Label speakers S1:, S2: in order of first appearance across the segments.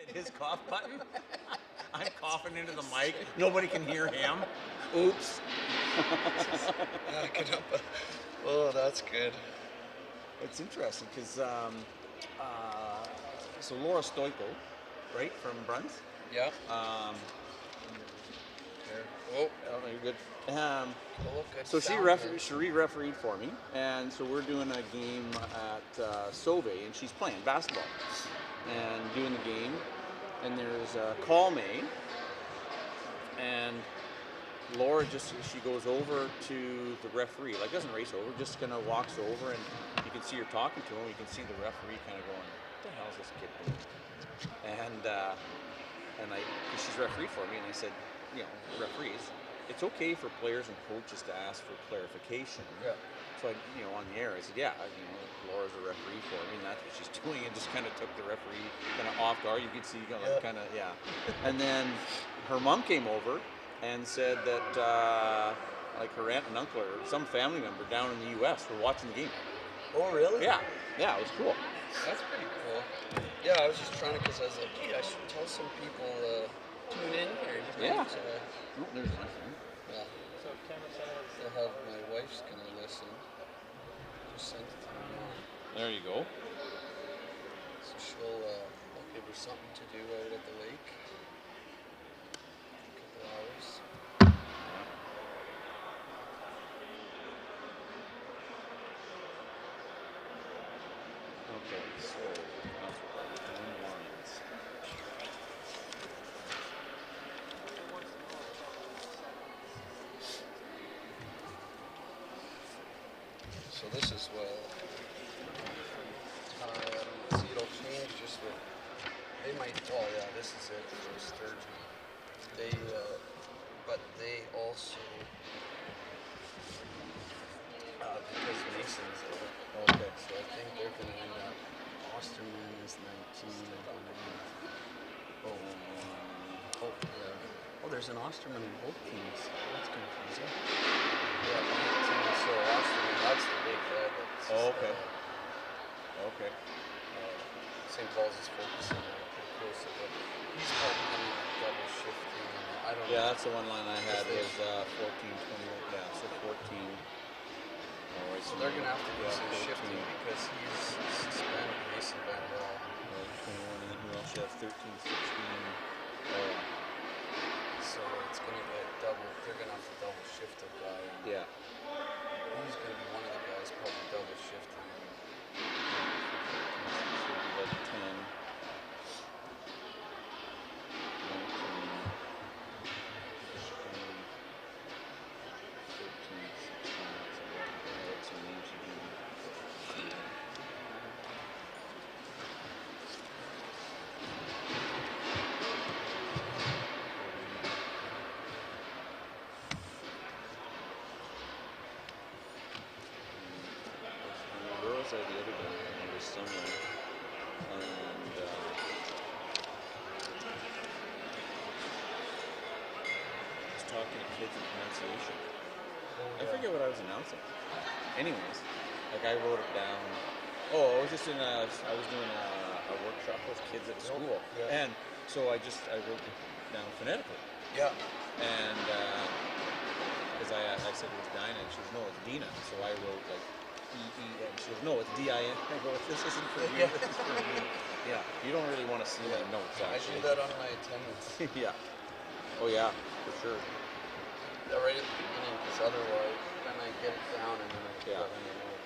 S1: Hit his cough button. I'm coughing into the mic. Nobody can hear him. Oops.
S2: Oh, that's good.
S1: It's interesting because so Laura Stoico, right, from Bruns.
S2: Yeah.
S1: Oh, you're good. So she refereed for me, and so we're doing a game at Sauvé, and she's playing basketball and doing the game, and there's a call made, and Laura she goes over to the referee, like doesn't race over, just kind of walks over, and you can see her talking to him. You can see the referee kind of going, "What the hell is this kid doing?" And she's refereed for me, and I said, you know, referees, it's okay for players and coaches to ask for clarification.
S2: Yeah.
S1: So I, you know, on the air, I said, yeah, you know, Laura's a referee for me, and that's what she's doing, and just kind of took the referee kind of off guard. You could see, you know, like, kind of, yeah. And then her mom came over and said that like her aunt and uncle or some family member down in the U.S. were watching the game.
S2: Oh, really?
S1: Yeah, yeah, it was cool.
S2: That's pretty cool. Yeah, I was just trying to, because I was like, hey, I should tell some people tune in here.
S1: Yeah. Oh, there's nothing.
S2: Yeah. So they'll have my wife's gonna listen. Just sent it to my mom.
S1: There you go.
S2: So she'll I'll give her something to do out at the lake. A couple hours.
S1: Okay, so that's what we're doing lines.
S2: So this is what see, it'll change just with, they might, oh yeah, this is it, for sturgeon. They, but they also, because Mason's there.
S1: Okay.
S2: So I think they're going to end up, Osterman is 19. Oh, there's an Osterman in both teams. That's confusing. Yeah, 19. So Osterman, that's the big guy that's...
S1: Oh, okay. Okay.
S2: St. Paul's is focusing on Kokosa, but he's probably going to double shifting. I don't know.
S1: Yeah, that's the one line I had was 14, 20, yeah, so 14. Alright,
S2: so they're going to have to do some shifting because he's suspended Mason Van Bell.
S1: 21, and then who else? You have 13, 16.
S2: So it's going to get double, they're going to have to double shift a guy.
S1: Yeah.
S2: He's going to be one of the guys probably double shifting.
S1: 10. The other day, it was somewhere, and I was talking to kids in pronunciation. I forget what I was announcing. Anyways, like I wrote it down. Oh, I was just I was doing a workshop with kids at school, and so I wrote it down phonetically.
S2: Yeah.
S1: And because I said it was Dinah, and she goes, no, it's Dina. So I wrote like E-E-N. She goes, no, it's D-I-N. I go, this isn't for you, this is for me. Yeah, you don't really want to see my notes, actually.
S2: I do that on my attendance.
S1: Yeah. Oh, yeah, for sure.
S2: Yeah, right at the beginning, because otherwise, then I get it down and then I put it in the note.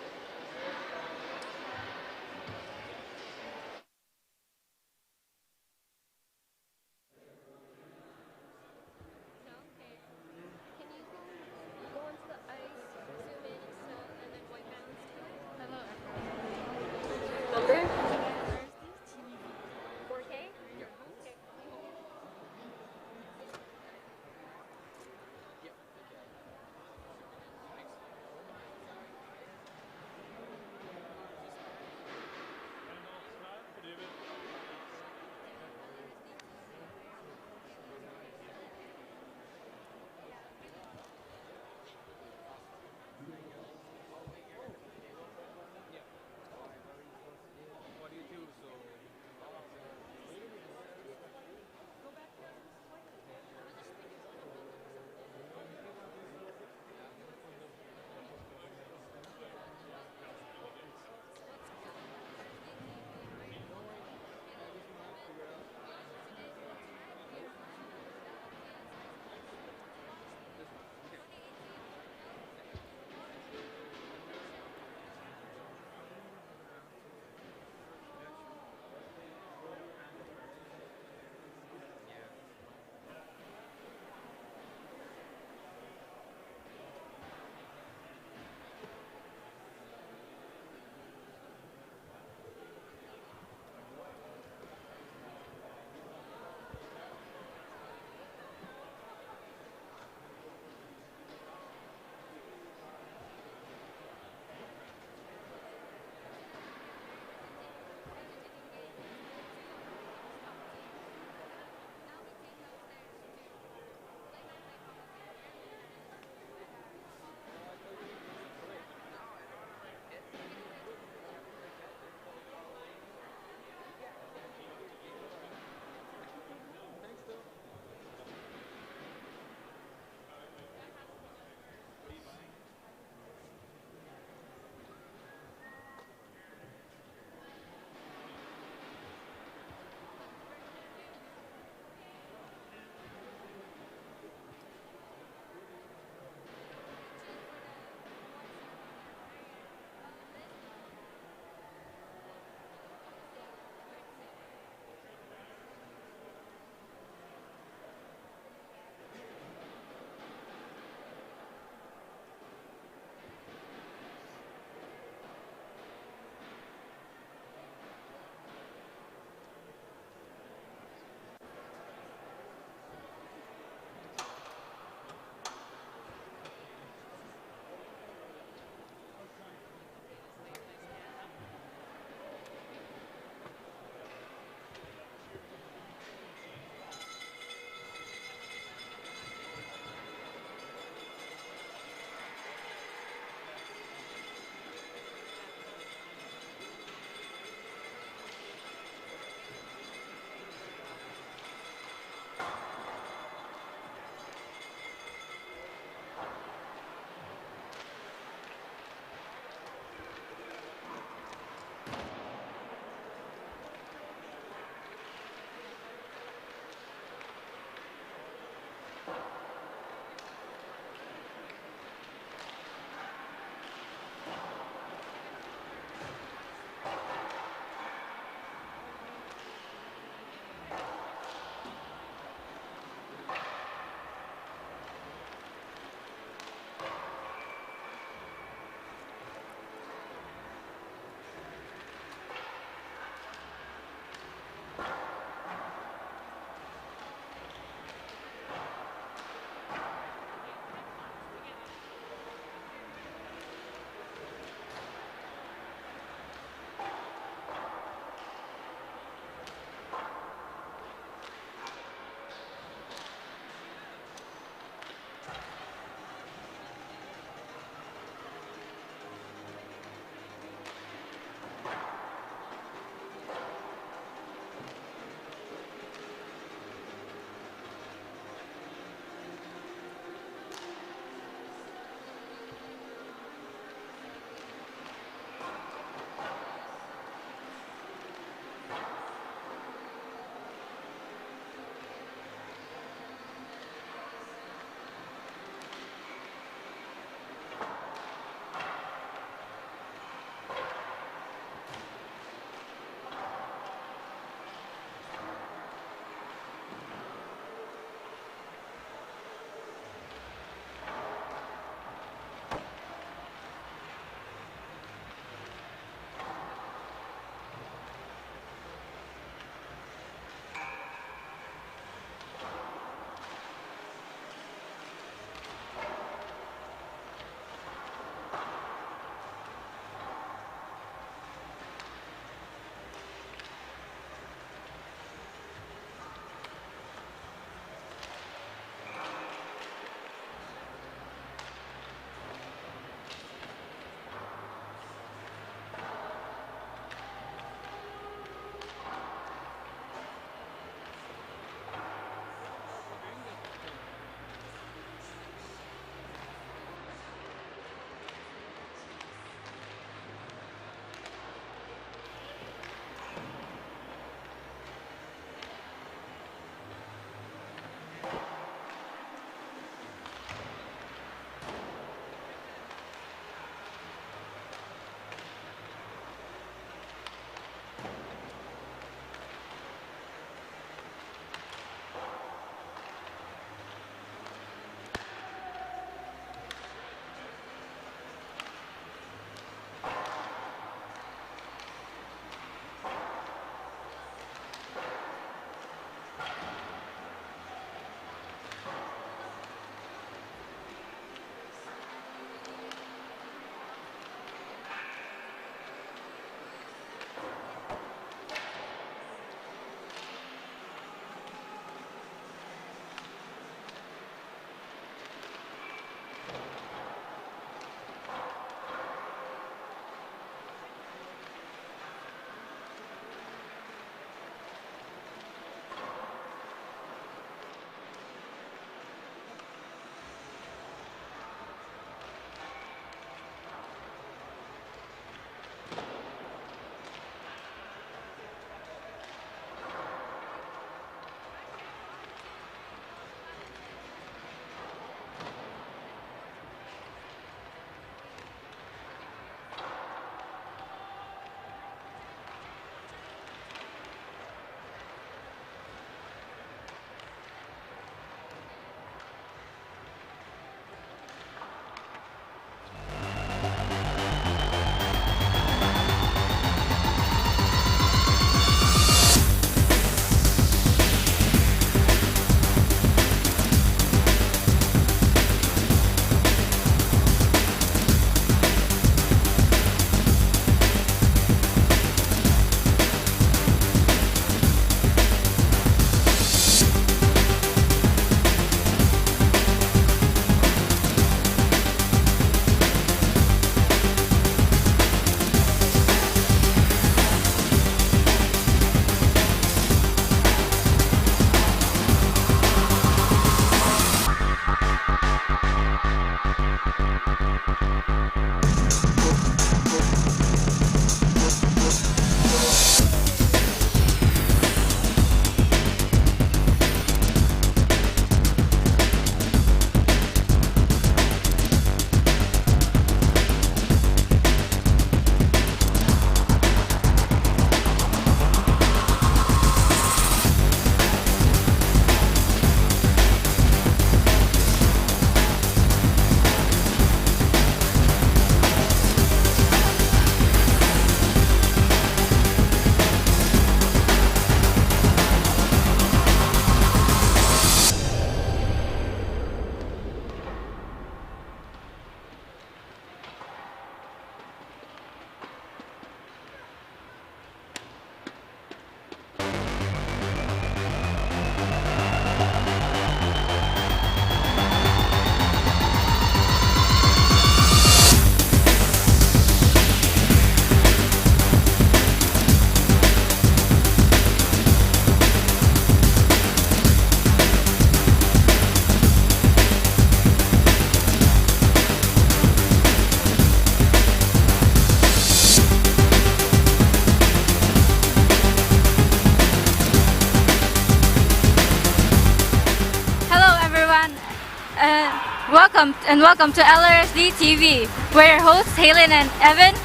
S3: welcome to LRSD TV. We're your hosts, Halen and Evan.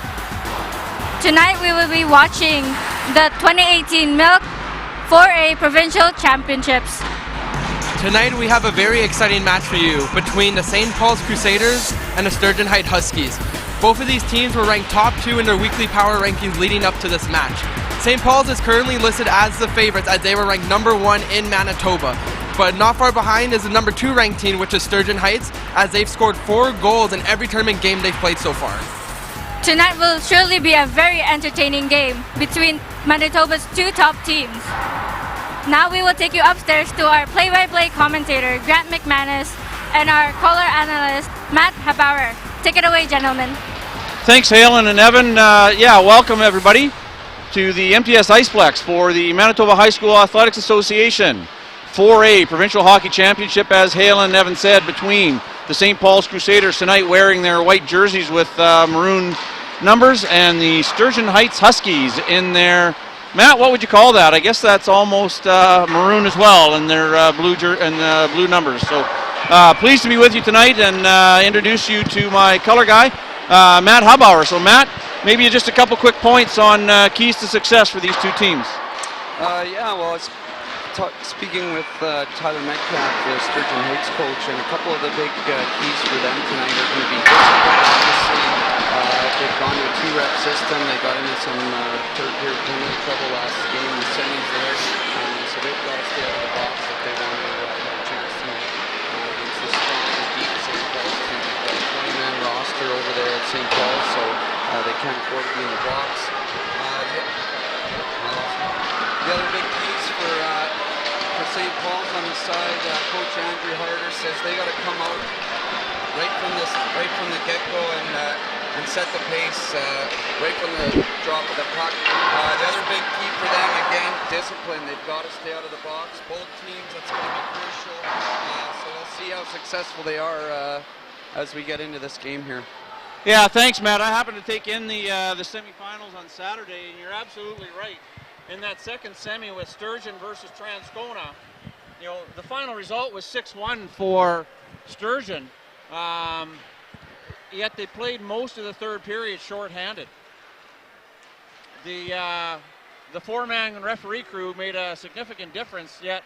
S3: Tonight we will be watching the 2018 Milk 4A Provincial Championships.
S4: Tonight we have a very exciting match for you between the St. Paul's Crusaders and the Sturgeon Heights Huskies. Both of these teams were ranked top 2 in their weekly power rankings leading up to this match. St. Paul's is currently listed as the favorites as they were ranked number 1 in Manitoba. But not far behind is the number 2 ranked team, which is Sturgeon Heights, as they've scored 4 goals in every tournament game they've played so far.
S3: Tonight will surely be a very entertaining game between Manitoba's 2 top teams. Now we will take you upstairs to our play-by-play commentator, Grant McManus, and our color analyst, Matt Habauer. Take it away, gentlemen.
S5: Thanks, Halen and Evan. Welcome everybody to the MTS Iceplex for the Manitoba High School Athletics Association 4A Provincial Hockey Championship, as Halen and Evan said, between the St. Paul's Crusaders tonight wearing their white jerseys with maroon numbers, and the Sturgeon Heights Huskies in their, Matt, what would you call that? I guess that's almost maroon as well in their blue numbers. So pleased to be with you tonight and introduce you to my color guy, Matt Habauer. So Matt, maybe just a couple quick points on keys to success for these two teams.
S2: Speaking with Tyler Metcalf, the Sturgeon Heights coach, and a couple of the big keys for them tonight are going to be discipline, obviously. They've gone to a 2-rep system. They got into some third-period penalty trouble last game in the semis there. So they've got to stay out of the box if they want to have a chance tonight against the strong, deep St. Paul's team. They've got a 20-man roster over there at St. Paul's, so they can't afford to be in the box. The other big keys for St. Paul's on the side, Coach Andrew Harder says they got to come out right from the get-go and set the pace right from the drop of the puck. The other big key for them, again, discipline. They've got to stay out of the box. Both teams, that's going to be crucial. So we'll see how successful they are as we get into this game here.
S5: Yeah, thanks, Matt. I happened to take in the semifinals on Saturday, and you're absolutely right. In that second semi with Sturgeon versus Transcona, the final result was 6-1 for Sturgeon. Yet they played most of the third period shorthanded. The 4-man referee crew made a significant difference, yet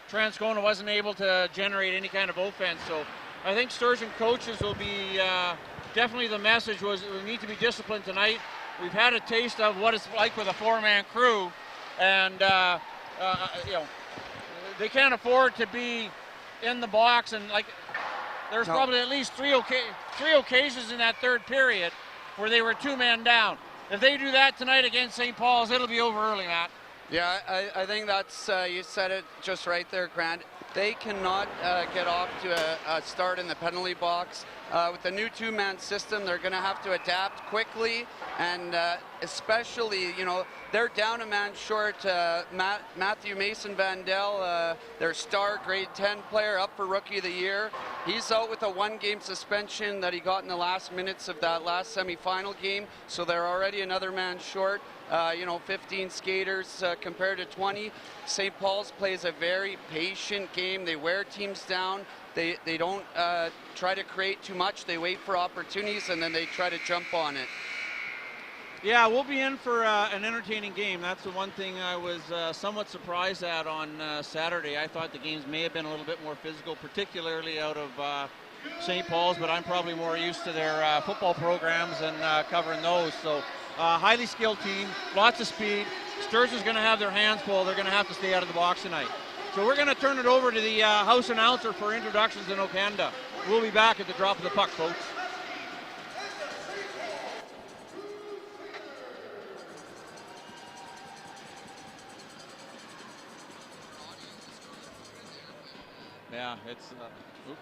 S5: Transcona wasn't able to generate any kind of offense. So I think Sturgeon coaches will be, definitely the message was we need to be disciplined tonight. We've had a taste of what it's like with a 4-man crew, and they can't afford to be in the box, and there's probably at least three occasions in that third period where they were 2-man down. If they do that tonight against St. Paul's, it'll be over early, Matt.
S2: Yeah, I think that's, you said it just right there, Grant. They cannot get off to a start in the penalty box. With the new 2-man system, they're going to have to adapt quickly, and especially, they're down a man short. Matthew Mason Vandell, their star grade 10 player, up for Rookie of the Year. He's out with a 1-game suspension that he got in the last minutes of that last semifinal game, so they're already another man short. 15 skaters compared to 20. St. Paul's plays a very patient game. They wear teams down. They don't try to create too much. They wait for opportunities, and then they try to jump on it.
S5: Yeah, we'll be in for an entertaining game. That's the one thing I was somewhat surprised at on Saturday. I thought the games may have been a little bit more physical, particularly out of St. Paul's, but I'm probably more used to their football programs and covering those. So highly skilled team, lots of speed. Sturgeon's going to have their hands full. They're going to have to stay out of the box tonight. So we're going to turn it over to the house announcer for introductions in Okenda. We'll be back at the drop of the puck, folks. Yeah, it's, oops.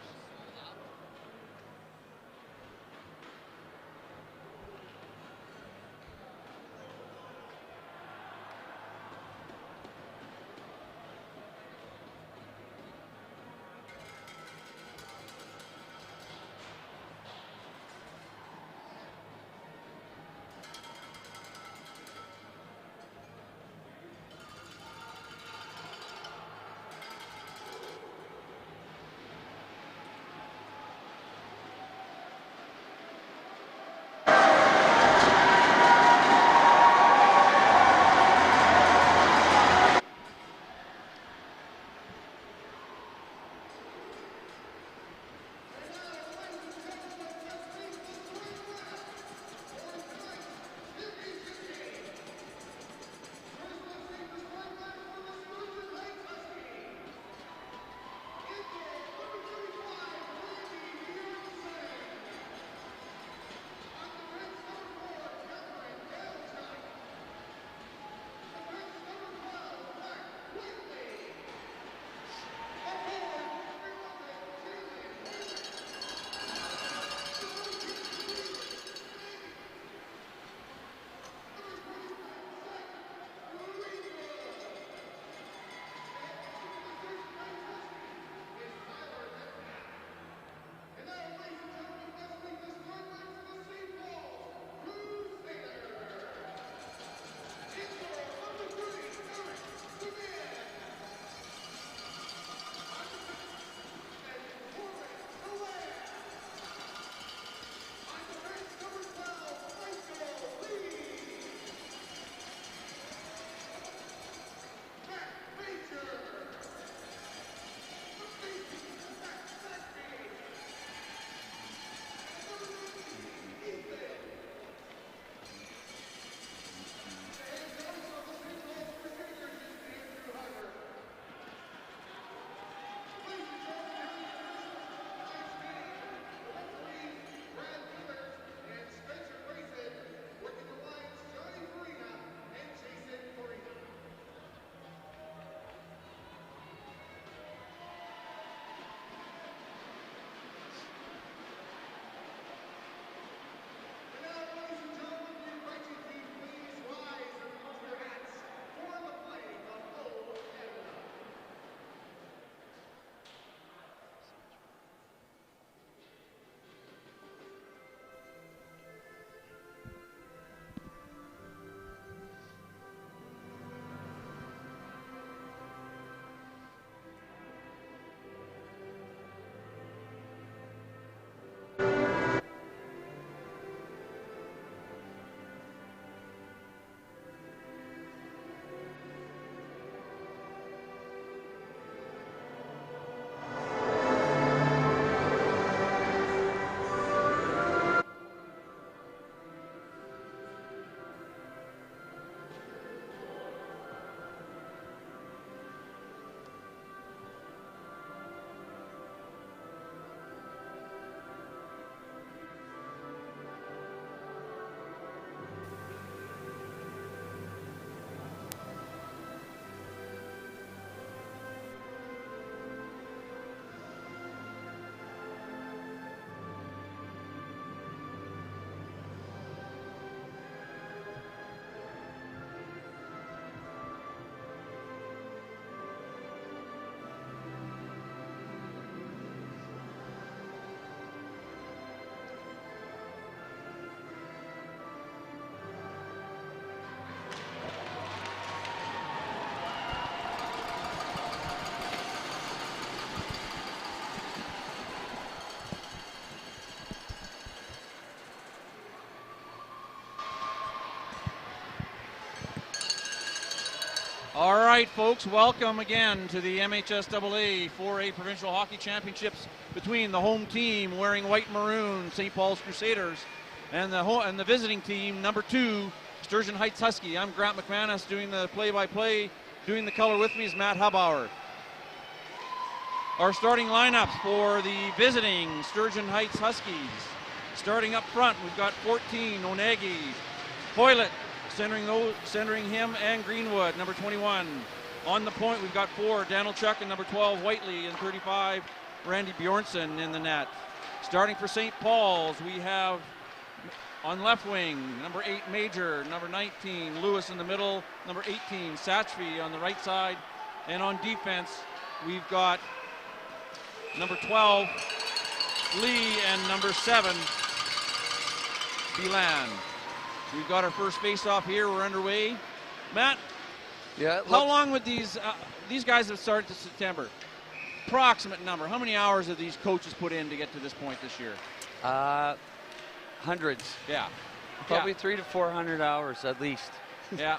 S5: All right, folks, welcome again to the MHSAA 4A Provincial Hockey Championships between the home team wearing white and maroon, St. Paul's Crusaders, and the visiting team, number 2, Sturgeon Heights Husky. I'm Grant McManus doing the play-by-play. Doing the color with me is Matt Hubauer. Our starting lineups for the visiting Sturgeon Heights Huskies. Starting up front, we've got 14, Onegi, Hoylett, centering him, and Greenwood, number 21. On the point, we've got 4, Daniel Chuck, and number 12, Whiteley, and 35, Randy Bjornsson in the net. Starting for St. Paul's, we have on left wing, number 8, Major, number 19, Lewis in the middle, number 18, Satchby on the right side. And on defense, we've got number 12, Lee, and number 7, Belan. We've got our first face-off here. We're underway. Matt, how long would these guys have started to September? Approximate number. How many hours have these coaches put in to get to this point this year?
S2: Hundreds.
S5: Yeah.
S2: Probably 300 to 400 hours at least.
S5: Yeah.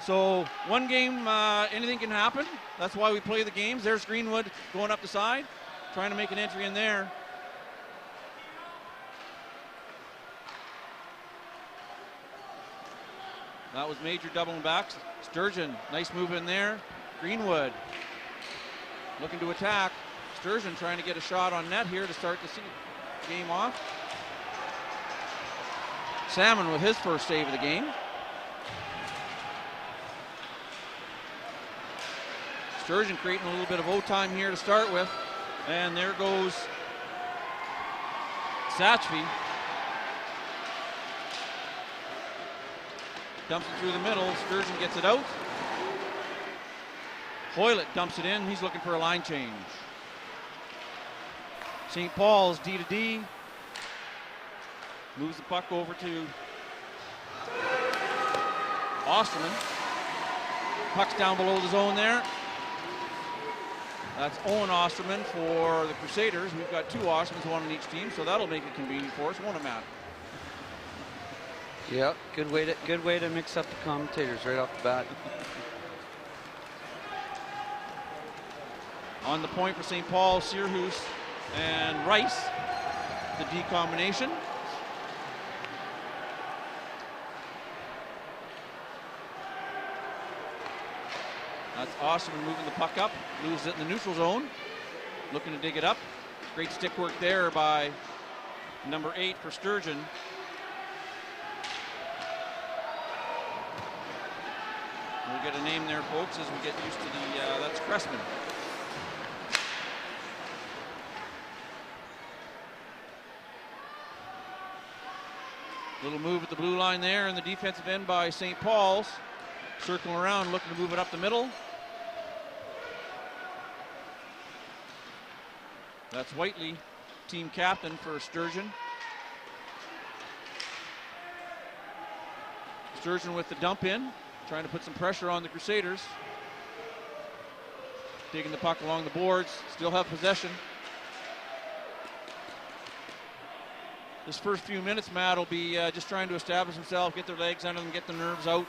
S5: So one game, anything can happen. That's why we play the games. There's Greenwood going up the side, trying to make an entry in there. That was Major doubling back. Sturgeon, nice move in there. Greenwood looking to attack. Sturgeon trying to get a shot on net here to start the game off. Salmon with his first save of the game. Sturgeon creating a little bit of O-time here to start with. And there goes Satchby. Dumps it through the middle. Sturgeon gets it out. Hoylett dumps it in. He's looking for a line change. St. Paul's D to D. Moves the puck over to Osterman. Puck's down below the zone there. That's Owen Osterman for the Crusaders. We've got 2 Ostermans, 1 on each team, so that'll make it convenient for us, won't it, Matt?
S2: Yeah, good way to mix up the commentators right off the bat.
S5: On the point for St. Paul, Searhoose and Rice, the D combination. That's Osterman moving the puck up, moves it in the neutral zone, looking to dig it up. Great stick work there by number 8 for Sturgeon. We'll get a name there, folks, as we get used to the, that's Cressman. Little move at the blue line there in the defensive end by St. Paul's. Circling around, looking to move it up the middle. That's Whiteley, team captain for Sturgeon. Sturgeon with the dump in, trying to put some pressure on the Crusaders. Taking the puck along the boards, still have possession. This first few minutes, Matt, will be just trying to establish himself, get their legs under them, get the nerves out.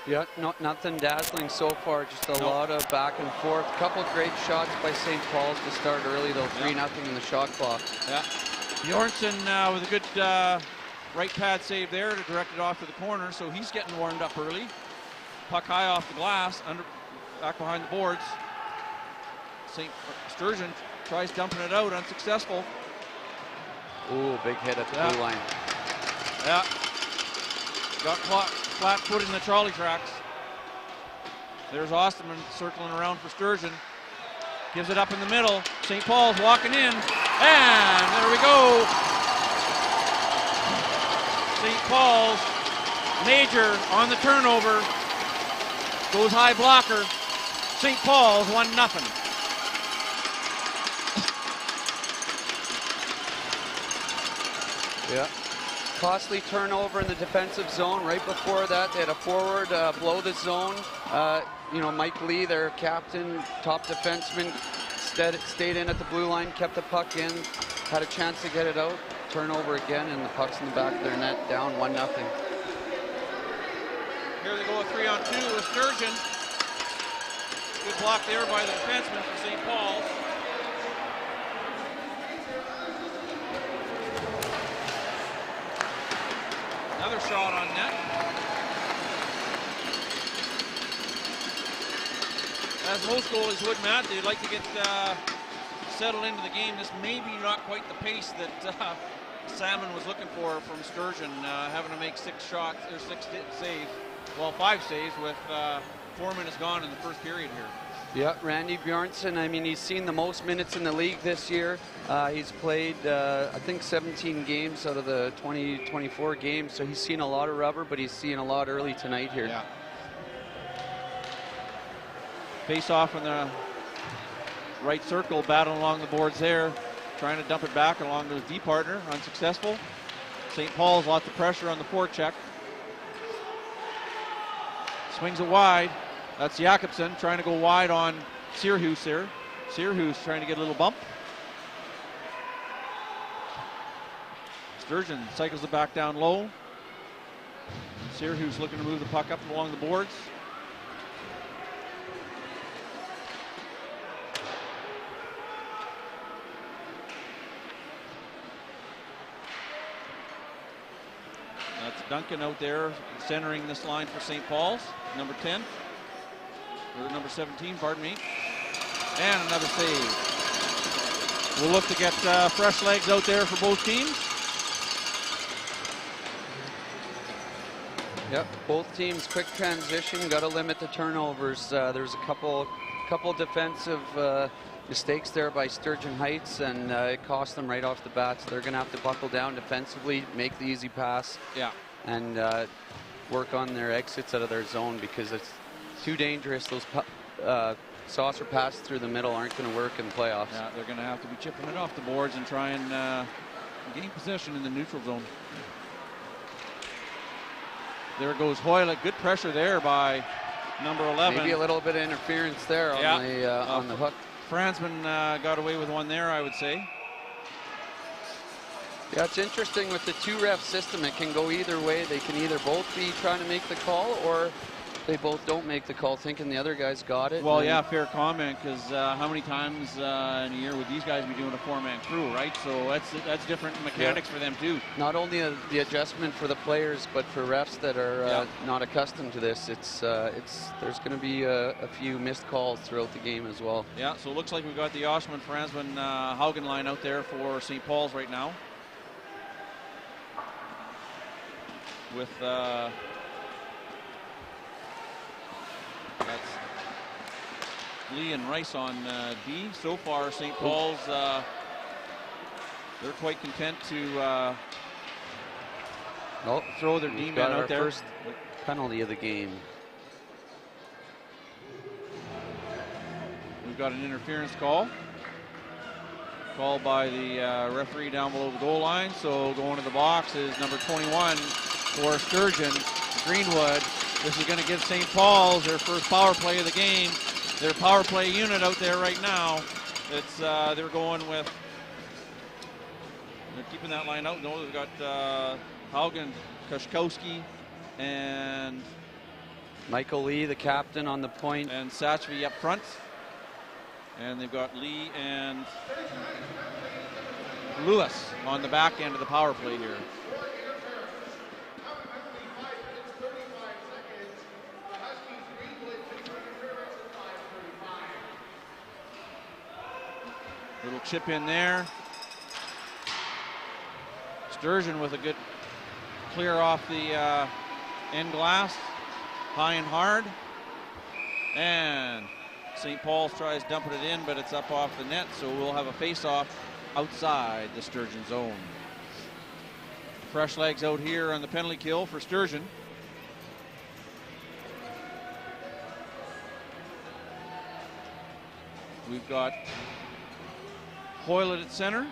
S2: Yeah, nothing dazzling so far, just a lot of back and forth. A couple great shots by St. Paul's to start early, though, 3-0 in the shot clock. Yeah. Bjornsson with a good right pad save there to direct it off to the corner, so he's getting warmed up early. Puck high off the glass, back behind the boards. Sturgeon tries dumping it out, unsuccessful. Ooh, big hit at the blue line.
S5: Yeah. Got flat foot in the trolley tracks. There's Osterman circling around for Sturgeon. Gives it up in the middle. St. Paul's walking in. And there we go. St. Paul's. Major on the turnover. Goes high blocker. St. Paul's 1-0.
S2: Yeah. Costly turnover in the defensive zone. Right before that, they had a forward blow the zone. Mike Lee, their captain, top defenseman, stayed in at the blue line, kept the puck in, had a chance to get it out. Turnover again, and the puck's in the back of their net, down 1-0.
S5: Here they go, a 3-on-2 with Sturgeon. Good block there by the defenseman for St. Paul's. Another shot on net. As most goalies would, Matt, they'd like to get settled into the game. This may be not quite the pace that Salmon was looking for from Sturgeon, having to make 6 shots, or 6 saves. Well, 5 saves with 4 minutes gone in the first period here.
S2: Yeah, Randy Bjornsson, I mean, he's seen the most minutes in the league this year. He's played, I think, 17 games out of the 24 games, so he's seen a lot of rubber, but he's seen a lot early tonight here.
S5: Yeah. Face off in the right circle, battle along the boards there, trying to dump it back along to his D partner, unsuccessful. St. Paul's lots of pressure on the forecheck. Swings it wide. That's Jakobsen trying to go wide on Sierhuis here. Sierhuis trying to get a little bump. Sturgeon cycles it back down low. Sierhuis looking to move the puck up along the boards. That's Duncan out there centering this line for St. Paul's, number 10. Or number 17, pardon me. And another save. We'll look to get fresh legs out there for both teams.
S2: Yep, both teams quick transition, got to limit the turnovers. There's a couple defensive mistakes there by Sturgeon Heights, and it cost them right off the bat. So they're going to have to buckle down defensively, make the easy pass, and work on their exits out of their zone, because it's too dangerous. Those saucer passes through the middle aren't going to work in the playoffs.
S5: Yeah, they're going to have to be chipping it off the boards and try and gain possession in the neutral zone. There goes Hoyle. Good pressure there by number 11.
S2: Maybe a little bit of interference there on the hook.
S5: Fransman got away with one there, I would say.
S2: Yeah, it's interesting with the 2-ref system. It can go either way. They can either both be trying to make the call, or they both don't make the call, thinking the other guys got it.
S5: Well, yeah, fair comment, because how many times in a year would these guys be doing a 4-man crew, right? So that's different mechanics for them too.
S2: Not only the adjustment for the players, but for refs that are not accustomed to this, there's going to be a few missed calls throughout the game as well.
S5: Yeah, so it looks like we've got the Oshman, Fransman, Haugen line out there for St. Paul's right now. With that's Lee and Rice on D. So far, St. Paul's, they're quite content to throw their D men out there.
S2: First penalty of the game.
S5: We've got an interference call. Called by the referee down below the goal line. So going to the box is number 21 for Sturgeon, Greenwood. This is going to give St. Paul's their first power play of the game. Their power play unit out there right now. It's they're going with. They're keeping that line out. No, they've got Haugen, Koszkowski, and
S2: Michael Lee, the captain, on the point,
S5: and Satchvey up front. And they've got Lee and Lewis on the back end of the power play here. Little chip in there. Sturgeon with a good clear off the end glass. High and hard. And St. Paul's tries dumping it in, but it's up off the net, so we'll have a face-off outside the Sturgeon zone. Fresh legs out here on the penalty kill for Sturgeon. We've got Hoyle at center.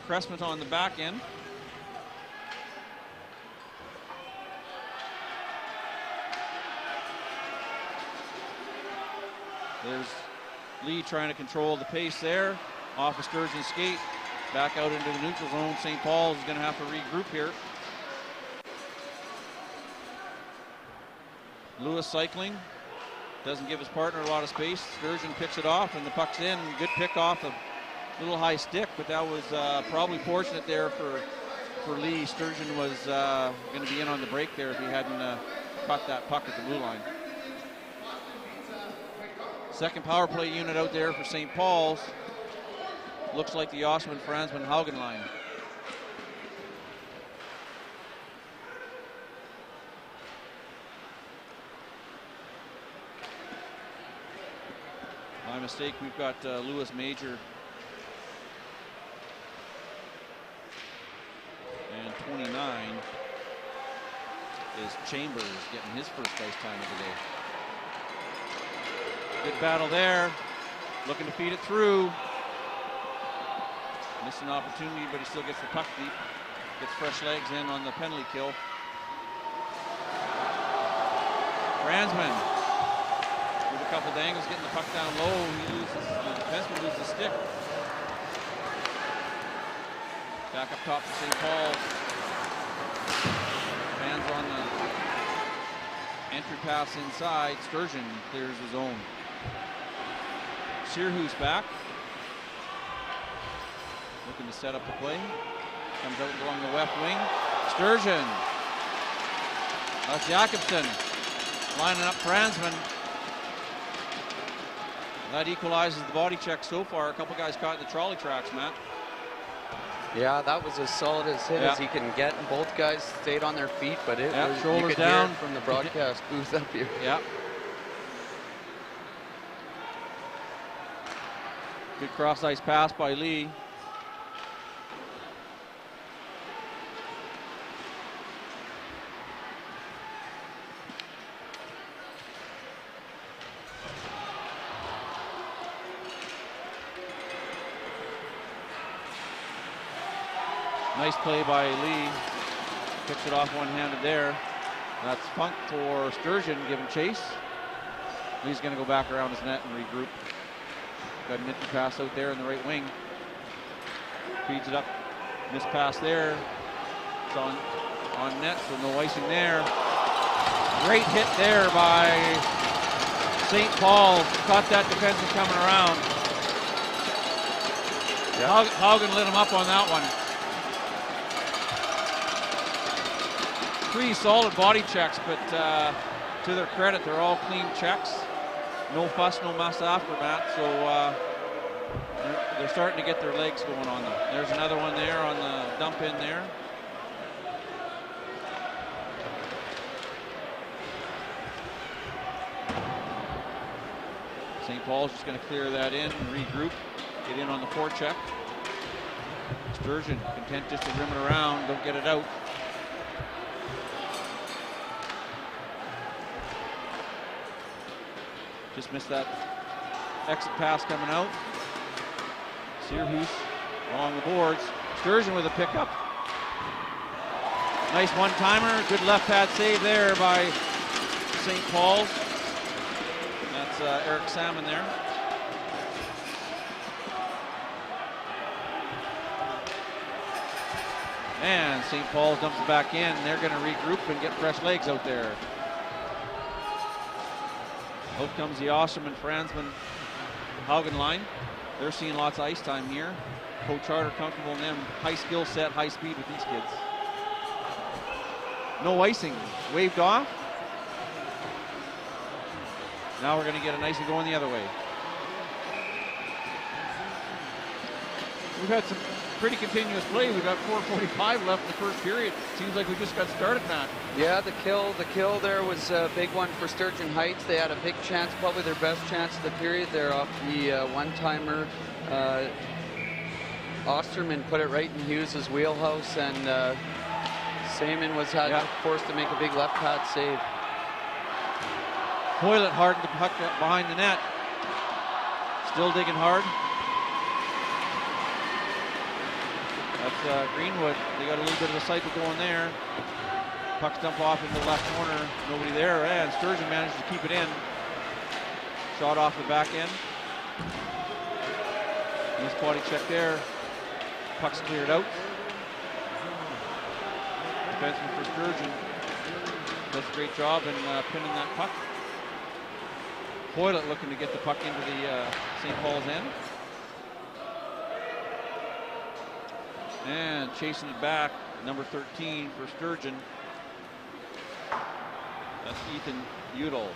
S5: Cressman on the back end. There's Lee trying to control the pace there. Off of Sturgeon's skate. Back out into the neutral zone. St. Paul's is going to have to regroup here. Lewis cycling. Doesn't give his partner a lot of space. Sturgeon picks it off, and the puck's in. Good pick off a little high stick, but that was probably fortunate there for Lee. Sturgeon was going to be in on the break there if he hadn't caught that puck at the blue line. Second power play unit out there for St. Paul's. Looks like the Osterman-Franzman-Haugen line. My mistake, we've got Lewis Major. And 29 is Chambers getting his first ice time of the day. Good battle there. Looking to feed it through. Missed an opportunity, but he still gets the puck deep. Gets fresh legs in on the penalty kill. Franzman with a couple of dangles, getting the puck down low. The defenseman loses the stick. Back up top for St. Paul's. Fans on the entry pass inside. Sturgeon clears his own. Sirhus back. Looking to set up the play. Comes out along the left wing. Sturgeon. That's Jakobsen. Lining up Franzman. That equalizes the body check so far. A couple guys caught in the trolley tracks, Matt.
S2: Yeah, that was as solid as hit as he can get. And both guys stayed on their feet, but it was,
S5: shoulders
S2: you could
S5: down
S2: hear it from the broadcast booth up here.
S5: Yeah. Good cross-ice pass by Lee. Nice play by Lee. Picks it off one-handed there. That's Funk for Sturgeon giving chase. Lee's going to go back around his net and regroup. Got an empty pass out there in the right wing. Feeds it up. Missed pass there. It's on net, so no icing there. Great hit there by St. Paul. Caught that defenseman coming around. Yeah. Haugen lit him up on that one. Pretty solid body checks, but to their credit, they're all clean checks. No fuss, no muss after that, so they're starting to get their legs going on them. There's another one there on the dump in there. St. Paul's just going to clear that in and regroup, get in on the forecheck. Sturgeon content just to rim it around, don't get it out. Just missed that exit pass coming out. Sirhus along the boards. Sturgeon with a pickup. Nice one-timer. Good left pad save there by St. Paul's. That's Eric Salmon there. And St. Paul's dumps it back in. They're going to regroup and get fresh legs out there. Out comes the Osterman-Franzman-Haugen line. They're seeing lots of ice time here. Coach Harder comfortable in them. High skill set, high speed with these kids. No icing. Waved off. Now we're going to get an icing going the other way. We've had some pretty continuous play. We've got 4:45 left in the first period. Seems like we just got started, Matt.
S2: Yeah, the kill there was a big one for Sturgeon Heights. They had a big chance, probably their best chance of the period there off the one-timer. Osterman put it right in Hughes' wheelhouse, and Salmon was forced to make a big left pad save.
S5: Hoylett hardened the puck behind the net. Still digging hard. That's Greenwood. They got a little bit of a cycle going there. Puck's dumped off in the left corner. Nobody there. And Sturgeon managed to keep it in. Shot off the back end. Nice body check there. Puck's cleared out. Defenseman for Sturgeon does a great job in pinning that puck. Hoylett looking to get the puck into the St. Paul's end. And chasing it back, number 13 for Sturgeon. That's Ethan Udall.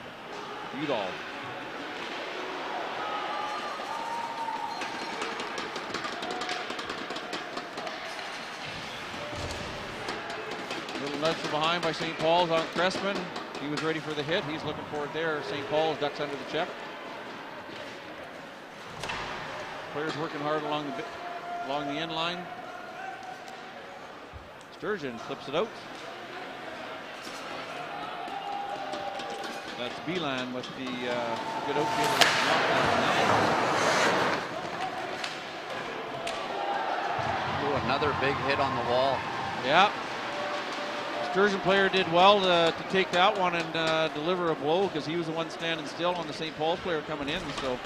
S5: Little nudge from behind by St. Paul's on Cressman. He was ready for the hit. He's looking for it there. St. Paul's ducks under the check. Players working hard along the end line. Sturgeon flips it out. That's Beelan with the good outfielder.
S2: Ooh, another big hit on the wall.
S5: Yeah. Sturgeon player did well to take that one and deliver a blow because he was the one standing still on the St. Paul's player coming in. So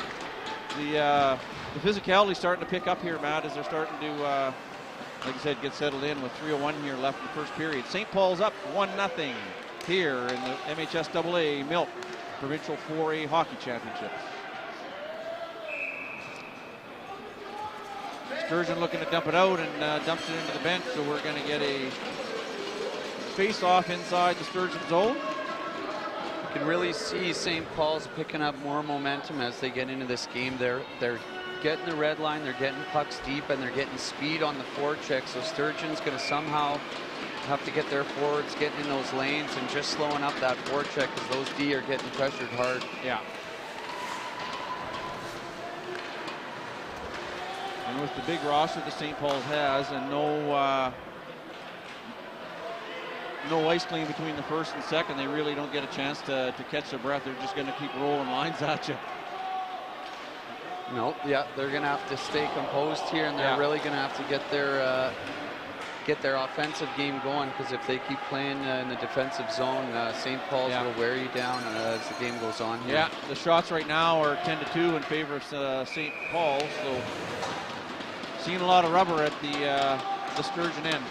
S5: the physicality starting to pick up here, Matt, as they're starting to, like I said, get settled in with 3:01 here left in the first period. St. Paul's up 1-0 here in the MHSAA Milk Provincial 4A Hockey Championships. Sturgeon looking to dump it out and dumps it into the bench, so we're going to get a face-off inside the Sturgeon zone.
S2: You can really see St. Paul's picking up more momentum as they get into this game. They're getting the red line, they're getting pucks deep, and they're getting speed on the forecheck. So Sturgeon's going to somehow have to get their forwards getting in those lanes and just slowing up that forecheck because those D are getting pressured hard.
S5: Yeah. And with the big roster that St. Paul's has and no ice clean between the first and second, they really don't get a chance to catch their breath. They're just going to keep rolling lines at you.
S2: No, yeah, they're going to have to stay composed here, and they're really going to have to get their offensive game going, because if they keep playing in the defensive zone, St. Paul's will wear you down as the game goes on here.
S5: Yeah, the shots right now are 10-2 in favor of St. Paul's, so seeing a lot of rubber at the Sturgeon end.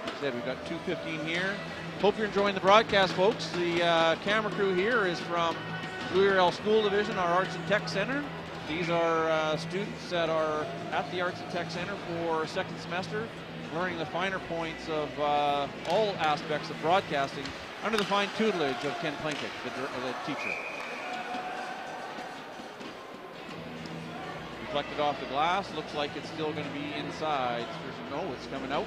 S5: Like I said, we've got 2:15 here. Hope you're enjoying the broadcast, folks. The camera crew here is from Riel School Division, our Arts and Tech Center. These are students that are at the Arts and Tech Center for second semester, learning the finer points of all aspects of broadcasting under the fine tutelage of Ken Plinkett, the teacher. Reflected off the glass, looks like it's still going to be inside. No, it's coming out.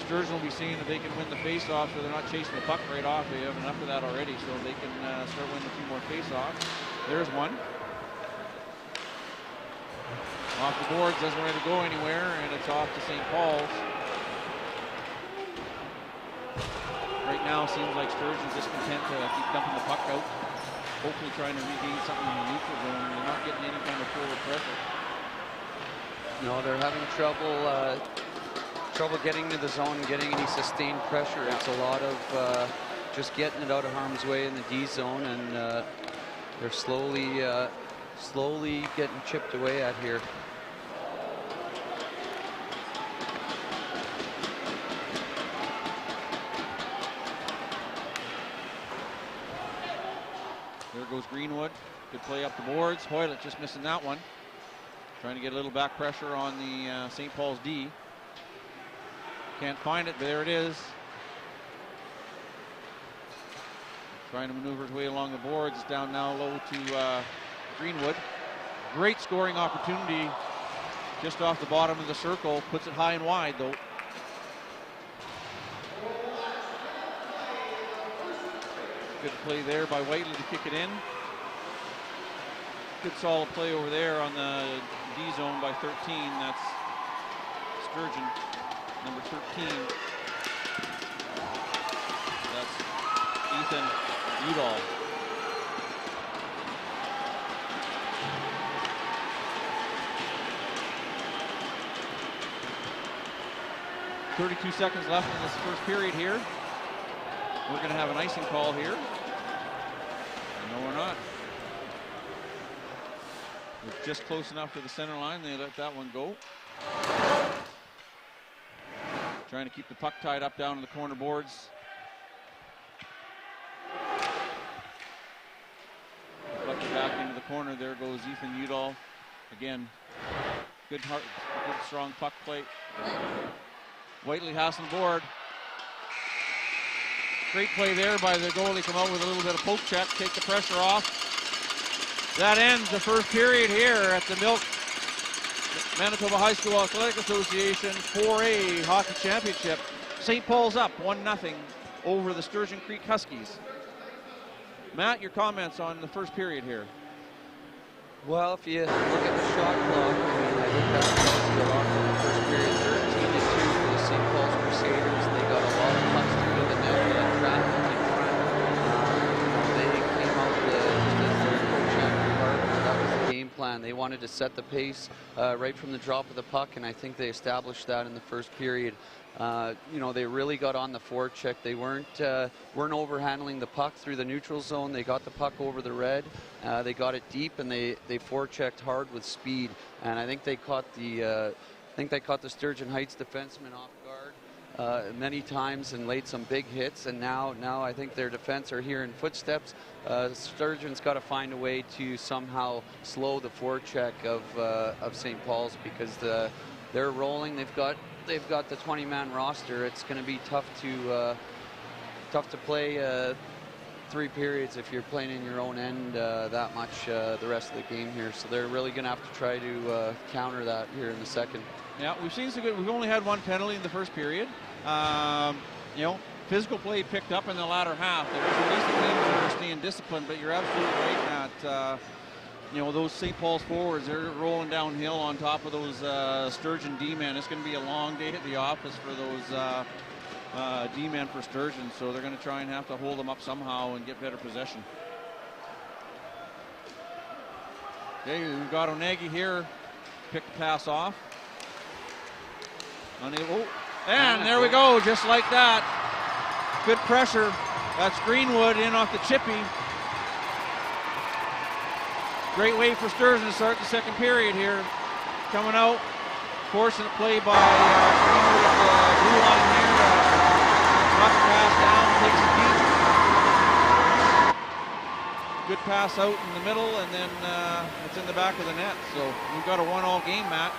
S5: Sturgeon will be seeing if they can win the face-off, so they're not chasing the puck right off. They have enough of that already, so they can start winning a few more face-offs. There's one. Off the boards, doesn't want to go anywhere, and it's off to St. Paul's. Right now, seems like Sturgeon's just content to keep dumping the puck out, hopefully trying to regain something in the neutral zone. They're not getting any kind of forward pressure.
S2: No, they're having trouble getting to the zone and getting any sustained pressure. It's a lot of just getting it out of harm's way in the D zone, and they're slowly getting chipped away at here.
S5: There goes Greenwood. Good play up the boards. Hoylett just missing that one. Trying to get a little back pressure on the St. Paul's D. Can't find it, but there it is. Trying to maneuver his way along the boards. It's down now low to Greenwood. Great scoring opportunity just off the bottom of the circle. Puts it high and wide, though. Good play there by Whiteley to kick it in. Good solid play over there on the D zone by 13. That's Sturgeon, number 13. That's Ethan Udall. .32 seconds left in this first period here. We're going to have an icing call here. No, we're not. We're just close enough to the center line. They let that one go. Trying to keep the puck tied up down in the corner boards. Deflected back into the corner. There goes Ethan Udall. Again, good strong puck play. Whiteley has on the board. Great play there by the goalie. Come out with a little bit of poke check, take the pressure off. That ends the first period here at the Manitoba High School Athletic Association 4A Hockey Championship. St. Paul's up 1-0 over the Sturgeon Creek Huskies. Matt, your comments on the first period here?
S2: Well, if you look at the shot clock, I think that tells you a lot from the first period. 13-2 for the St. Paul's Crusaders. They got a lot of pucks through to the net. They had traffic in front. They came out just as their coach Andrew Barber. That was the game plan. They wanted to set the pace right from the drop of the puck, and I think they established that in the first period. They really got on the forecheck. They weren't overhandling the puck through the neutral zone. They got the puck over the red. They got it deep, and they forechecked hard with speed. And I think they caught the Sturgeon Heights defenseman off guard many times and laid some big hits. And now I think their defense are hearing footsteps. Sturgeon's got to find a way to somehow slow the forecheck of St. Paul's, because they're rolling. They've got the 20-man roster. It's going to be tough to play 3 periods if you're playing in your own end that much the rest of the game here. So they're really going to have to try to counter that here in the second. Yeah, we've seen some good. We've only had 1 penalty in the first period. Physical play picked up in the latter half. There was at least the teams that are staying disciplined, but you're absolutely right that those St. Paul's forwards, they're rolling downhill on top of those Sturgeon D-men. It's going to be a long day at the office for those D-men for Sturgeon, so they're going to try and have to hold them up somehow and get better possession. Okay, we've got Onegi here. Pick the pass off. Unable. And there we go, just like that. Good pressure. That's Greenwood in off the chippy. Great way for Sturgeon to start the second period here. Coming out, fortunate play by Greenwood at the blue line here. Rough pass down, takes it deep. Good pass out in the middle, and then it's in the back of the net. So we've got a 1-all game, Matt.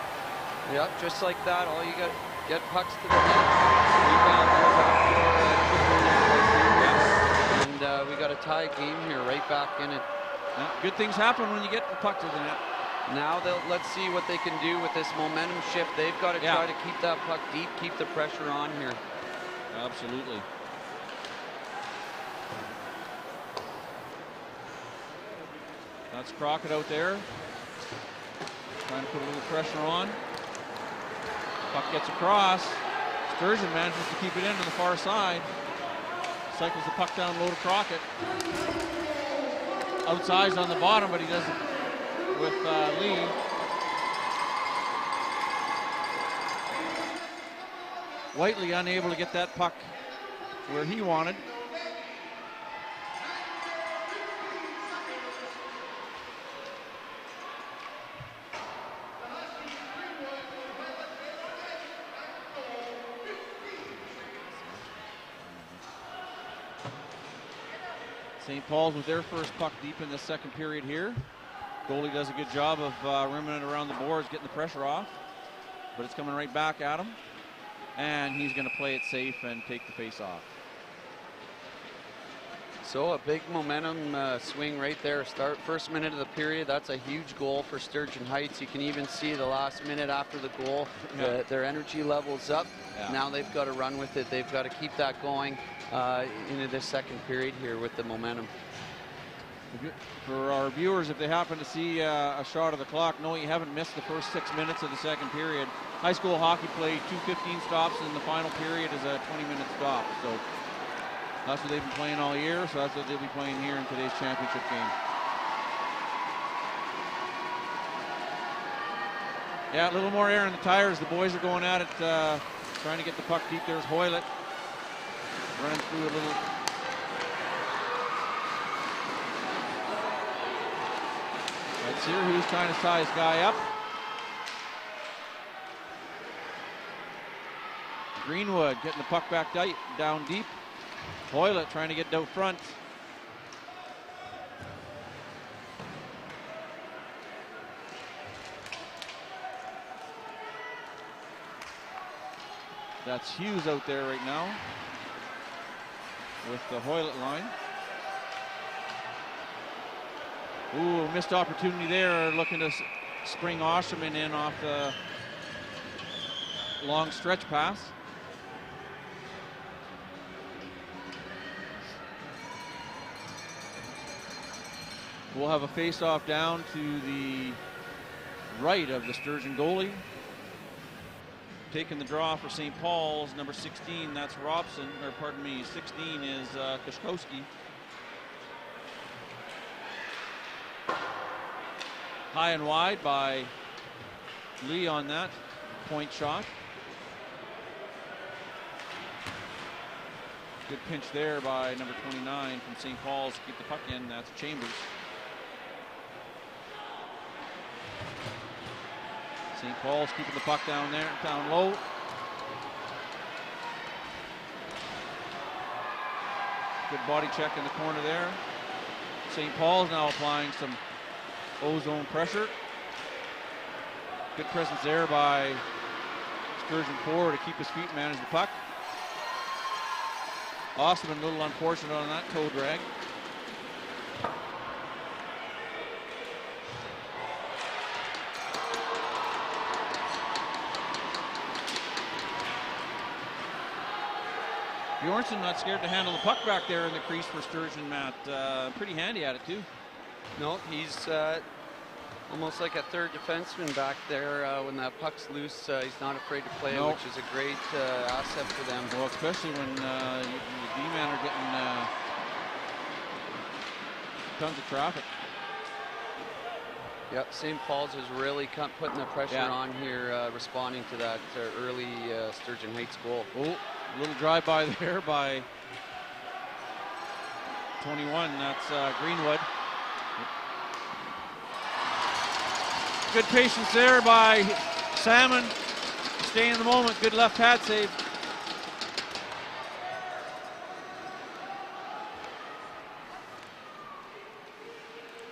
S2: Yeah, just like that. All you got, get pucks to the net. Rebound there back for and we got a tie game here, right back in it. Yeah, good things happen when you get the puck to the net. Now let's see what they can do with this momentum shift. They've got to try to keep that puck deep, keep the pressure on here. Absolutely. That's Crockett out there. Trying to put a little pressure on. Puck gets across. Sturgeon manages to keep it into the far side. Cycles the puck down low to Crockett. Outsized on the bottom, but he doesn't with Lee. Whiteley unable to get that puck where he wanted. St. Paul's with their first puck deep in the second period here. Goalie does a good job of rimming it around the boards, getting the pressure off. But it's coming right back at him. And he's going to play it safe and take the face off. So a big momentum swing right there. First minute of the period. That's a huge goal for Sturgeon Heights. You can even see the last minute after the goal. Their energy level's up. Yeah. Now they've got to run with it. They've got to keep that going into this second period here with the momentum. For our viewers, if they happen to see a shot of the clock, no, you haven't missed the first 6 minutes of the second period. High school hockey play 2 15 stops, and the final period is a 20-minute stop. So that's what they've been playing all year, so that's what they'll be playing here in today's championship game. Yeah, a little more air in the tires. The boys are going at it, trying to get the puck deep. There's Hoylett running through a little. Let's see who's trying to tie this guy up.
S5: Greenwood getting the puck back down deep. Hoylett trying to get out front. That's Hughes out there right now with the Hoylett line. Ooh, missed opportunity there, looking to spring Osherman in off the long stretch pass. We'll have a face-off down to the right of the Sturgeon goalie. Taking the draw for St. Paul's, number 16, that's Robson, or pardon me, 16 is Kashkowski. High and wide by Lee on that point shot. Good pinch there by number 29 from St. Paul's to keep the puck in, that's Chambers. St. Paul's keeping the puck down there, down low. Good body check in the corner there. St. Paul's now applying some ozone pressure. Good presence there by Sturgeon forward to keep his feet and manage the puck. Osman a little unfortunate on that toe drag. Bjornsson not scared to handle the puck back there in the crease for Sturgeon, Matt. Pretty handy at it too. No, he's almost like a third defenseman back there. When that puck's loose, he's not afraid to play it, which is a great asset for them. Well, especially when the D-men are getting tons of traffic. Yep, St. Paul's is really putting the pressure on here, responding to that early Sturgeon Heights goal. Oh, a little drive-by there by 21, that's Greenwood. Good patience there by Salmon, staying in the moment, good left pad save.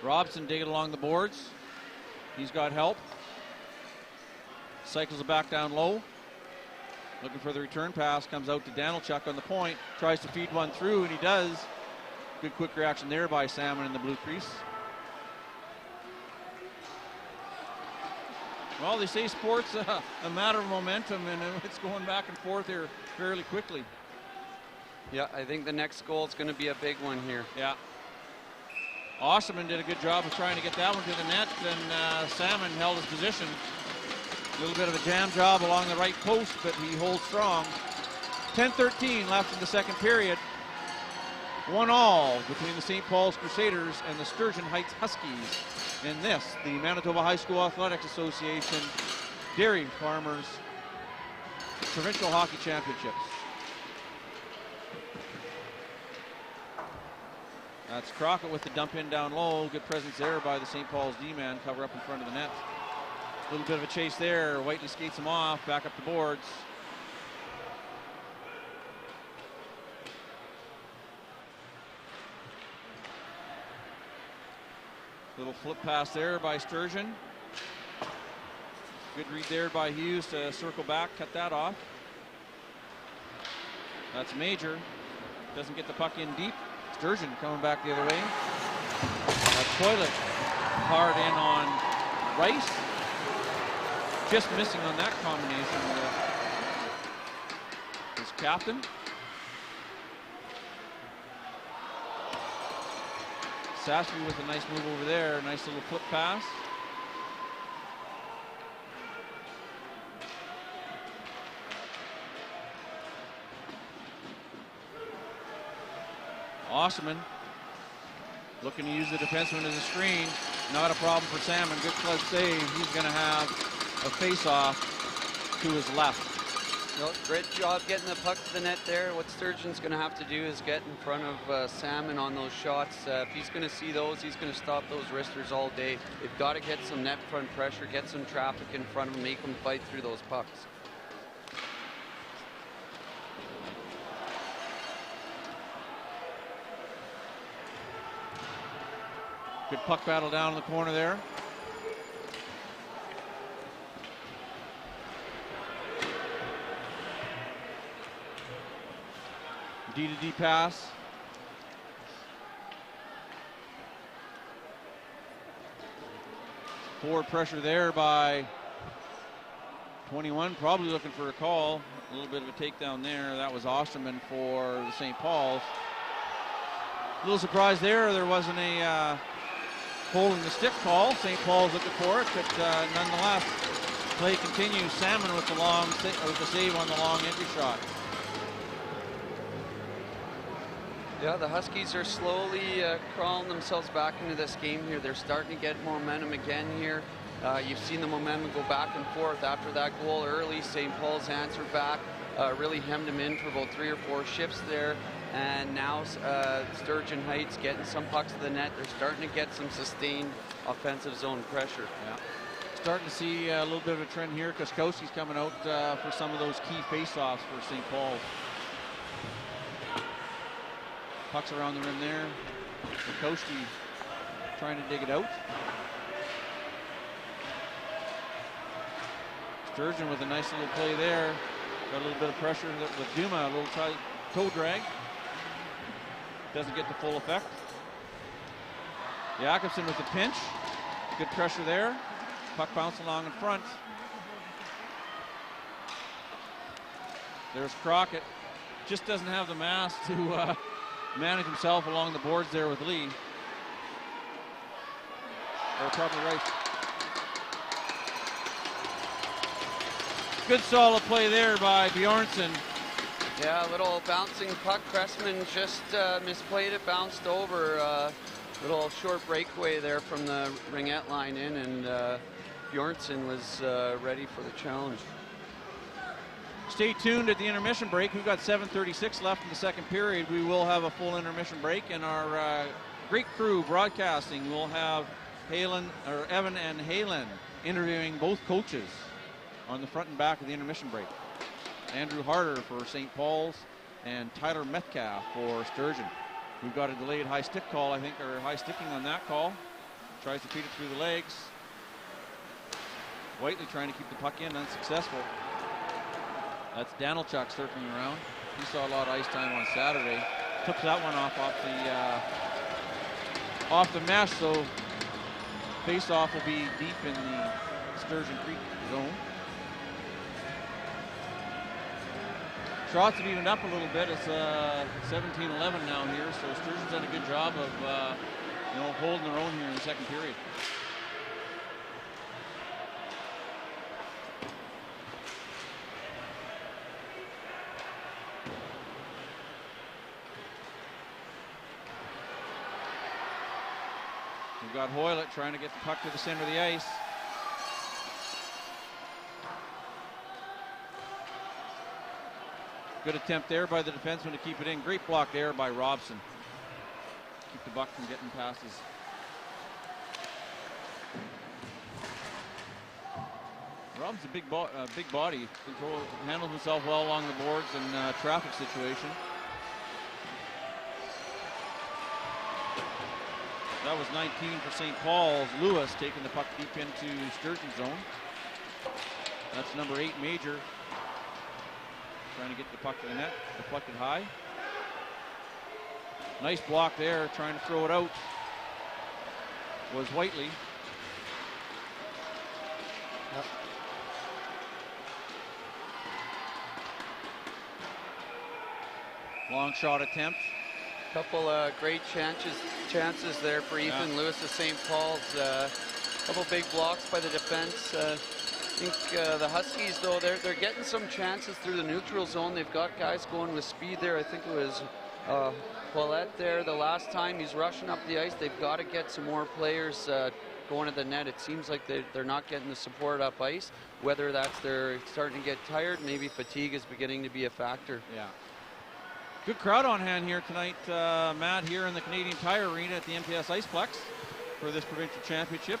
S5: Robson digging along the boards. He's got help. Cycles it back down low. Looking for the return pass, comes out to Danilchuk on the point, tries to feed one through, and he does. Good quick reaction there by Salmon in the blue crease. Well, they say sports a matter of momentum, and it's going back and forth here fairly quickly. Yeah, I think the next goal is going to be a big one here. Yeah. Osserman did a good job of trying to get that one to the net, and Salmon held his position. A little bit of a jam job along the right post, but he holds strong. 10:13 left in the second period. 1-1 between the St. Paul's Crusaders and the Sturgeon Heights Huskies in this, the Manitoba High School Athletics Association Dairy Farmers Provincial Hockey Championships. That's Crockett with the dump in down low. Good presence there by the St. Paul's D-man, cover up in front of the net. A little bit of a chase there. Whiteley skates him off, back up the boards. Little flip pass there by Sturgeon. Good read there by Hughes to circle back, cut that off. That's Major. Doesn't get the puck in deep. Sturgeon coming back the other way. That's Toilet. Hard in on Rice. Just missing on that combination with his captain. Sashby with a nice move over there. Nice little flip pass. Osserman looking to use the defenseman as a screen. Not a problem for Salmon. Good clutch save. He's going to have a face-off to his left. Well, great job getting the puck to the net there. What Sturgeon's going to have to do is get in front of Salmon on those shots. If he's going to see those, he's going to stop those wristers all day. They've got to get some net front pressure, get some traffic in front of him, make them fight through those pucks. Good puck battle down in the corner there. D-to-D pass. Forward pressure there by 21, probably looking for a call. A little bit of a takedown there. That was Osterman for the St. Paul's. A little surprise there. There wasn't a holding the stick call. St. Paul's looking for it, but nonetheless, play continues. Salmon with the save on the long entry shot.
S2: Yeah, the Huskies are slowly crawling themselves back into this game here. They're starting to get momentum again here. You've seen the momentum go back and forth after that goal early. St. Paul's answered back, really hemmed them in for about 3 or 4 shifts there. And now Sturgeon Heights getting some pucks to the net. They're starting to get some sustained offensive zone pressure.
S5: Yeah. Starting to see a little bit of a trend here. Koskowski's coming out for some of those key face-offs for St. Paul's. Pucks around the rim there. Kokoski trying to dig it out. Sturgeon with a nice little play there. Got a little bit of pressure with Duma, a little toe drag. Doesn't get the full effect. Jakobsen with the pinch. Good pressure there. Puck bouncing along in front. There's Crockett. Just doesn't have the mass to manage himself along the boards there with Lee. They're probably right. Good solid play there by Bjornsson.
S2: Yeah, a little bouncing puck. Cressman just misplayed it, bounced over. Little short breakaway there from the ringette line in, and Bjornsson was ready for the challenge.
S5: Stay tuned at the intermission break. We've got 7:36 left in the second period. We will have a full intermission break, and our great crew broadcasting will have Evan and Halen interviewing both coaches on the front and back of the intermission break. Andrew Harder for St. Paul's and Tyler Metcalf for Sturgeon. We've got a delayed high stick call, I think, or high sticking on that call. Tries to feed it through the legs. Whiteley trying to keep the puck in, unsuccessful. That's Danilchuk circling around. He saw a lot of ice time on Saturday. Took that one off the mesh, so face-off will be deep in the Sturgeon Creek zone. Shots have evened up a little bit. It's 17-11 now here, so Sturgeon's done a good job of holding their own here in the second period. We've got Hoylett trying to get the puck to the center of the ice. Good attempt there by the defenseman to keep it in. Great block there by Robson. Keep the puck from getting past his. Robson's a big body. Handles himself well along the boards in traffic situation. That was 19 for St. Paul's. Lewis taking the puck deep into Sturgeon zone. That's number 8, Major. Trying to get the puck to the net, deflected high. Nice block there, trying to throw it out was Whiteley. Yep. Long shot attempt.
S2: Couple great chances there for Ethan Lewis of St. Paul's. Couple big blocks by the defense. I think the Huskies, though, they're getting some chances through the neutral zone. They've got guys going with speed there. I think it was Paulette there the last time. He's rushing up the ice. They've got to get some more players going to the net. It seems like they're not getting the support up ice. Whether that's they're starting to get tired, maybe fatigue is beginning to be a factor.
S5: Yeah. Good crowd on hand here tonight, Matt, here in the Canadian Tire Arena at the MPS Iceplex for this provincial championship.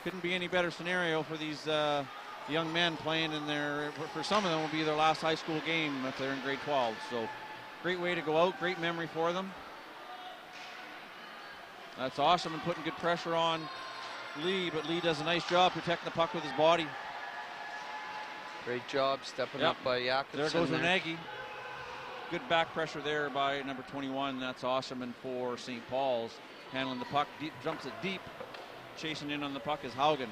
S5: Couldn't be any better scenario for these young men playing in their, for some of them will be their last high school game if they're in grade 12. So great way to go out, great memory for them. That's awesome and putting good pressure on Lee, but Lee does a nice job protecting the puck with his body.
S2: Great job stepping up by Jakobsen.
S5: There goes Renegi. Good back pressure there by number 21. That's awesome. And for St. Paul's, handling the puck, deep, jumps it deep. Chasing in on the puck is Haugen.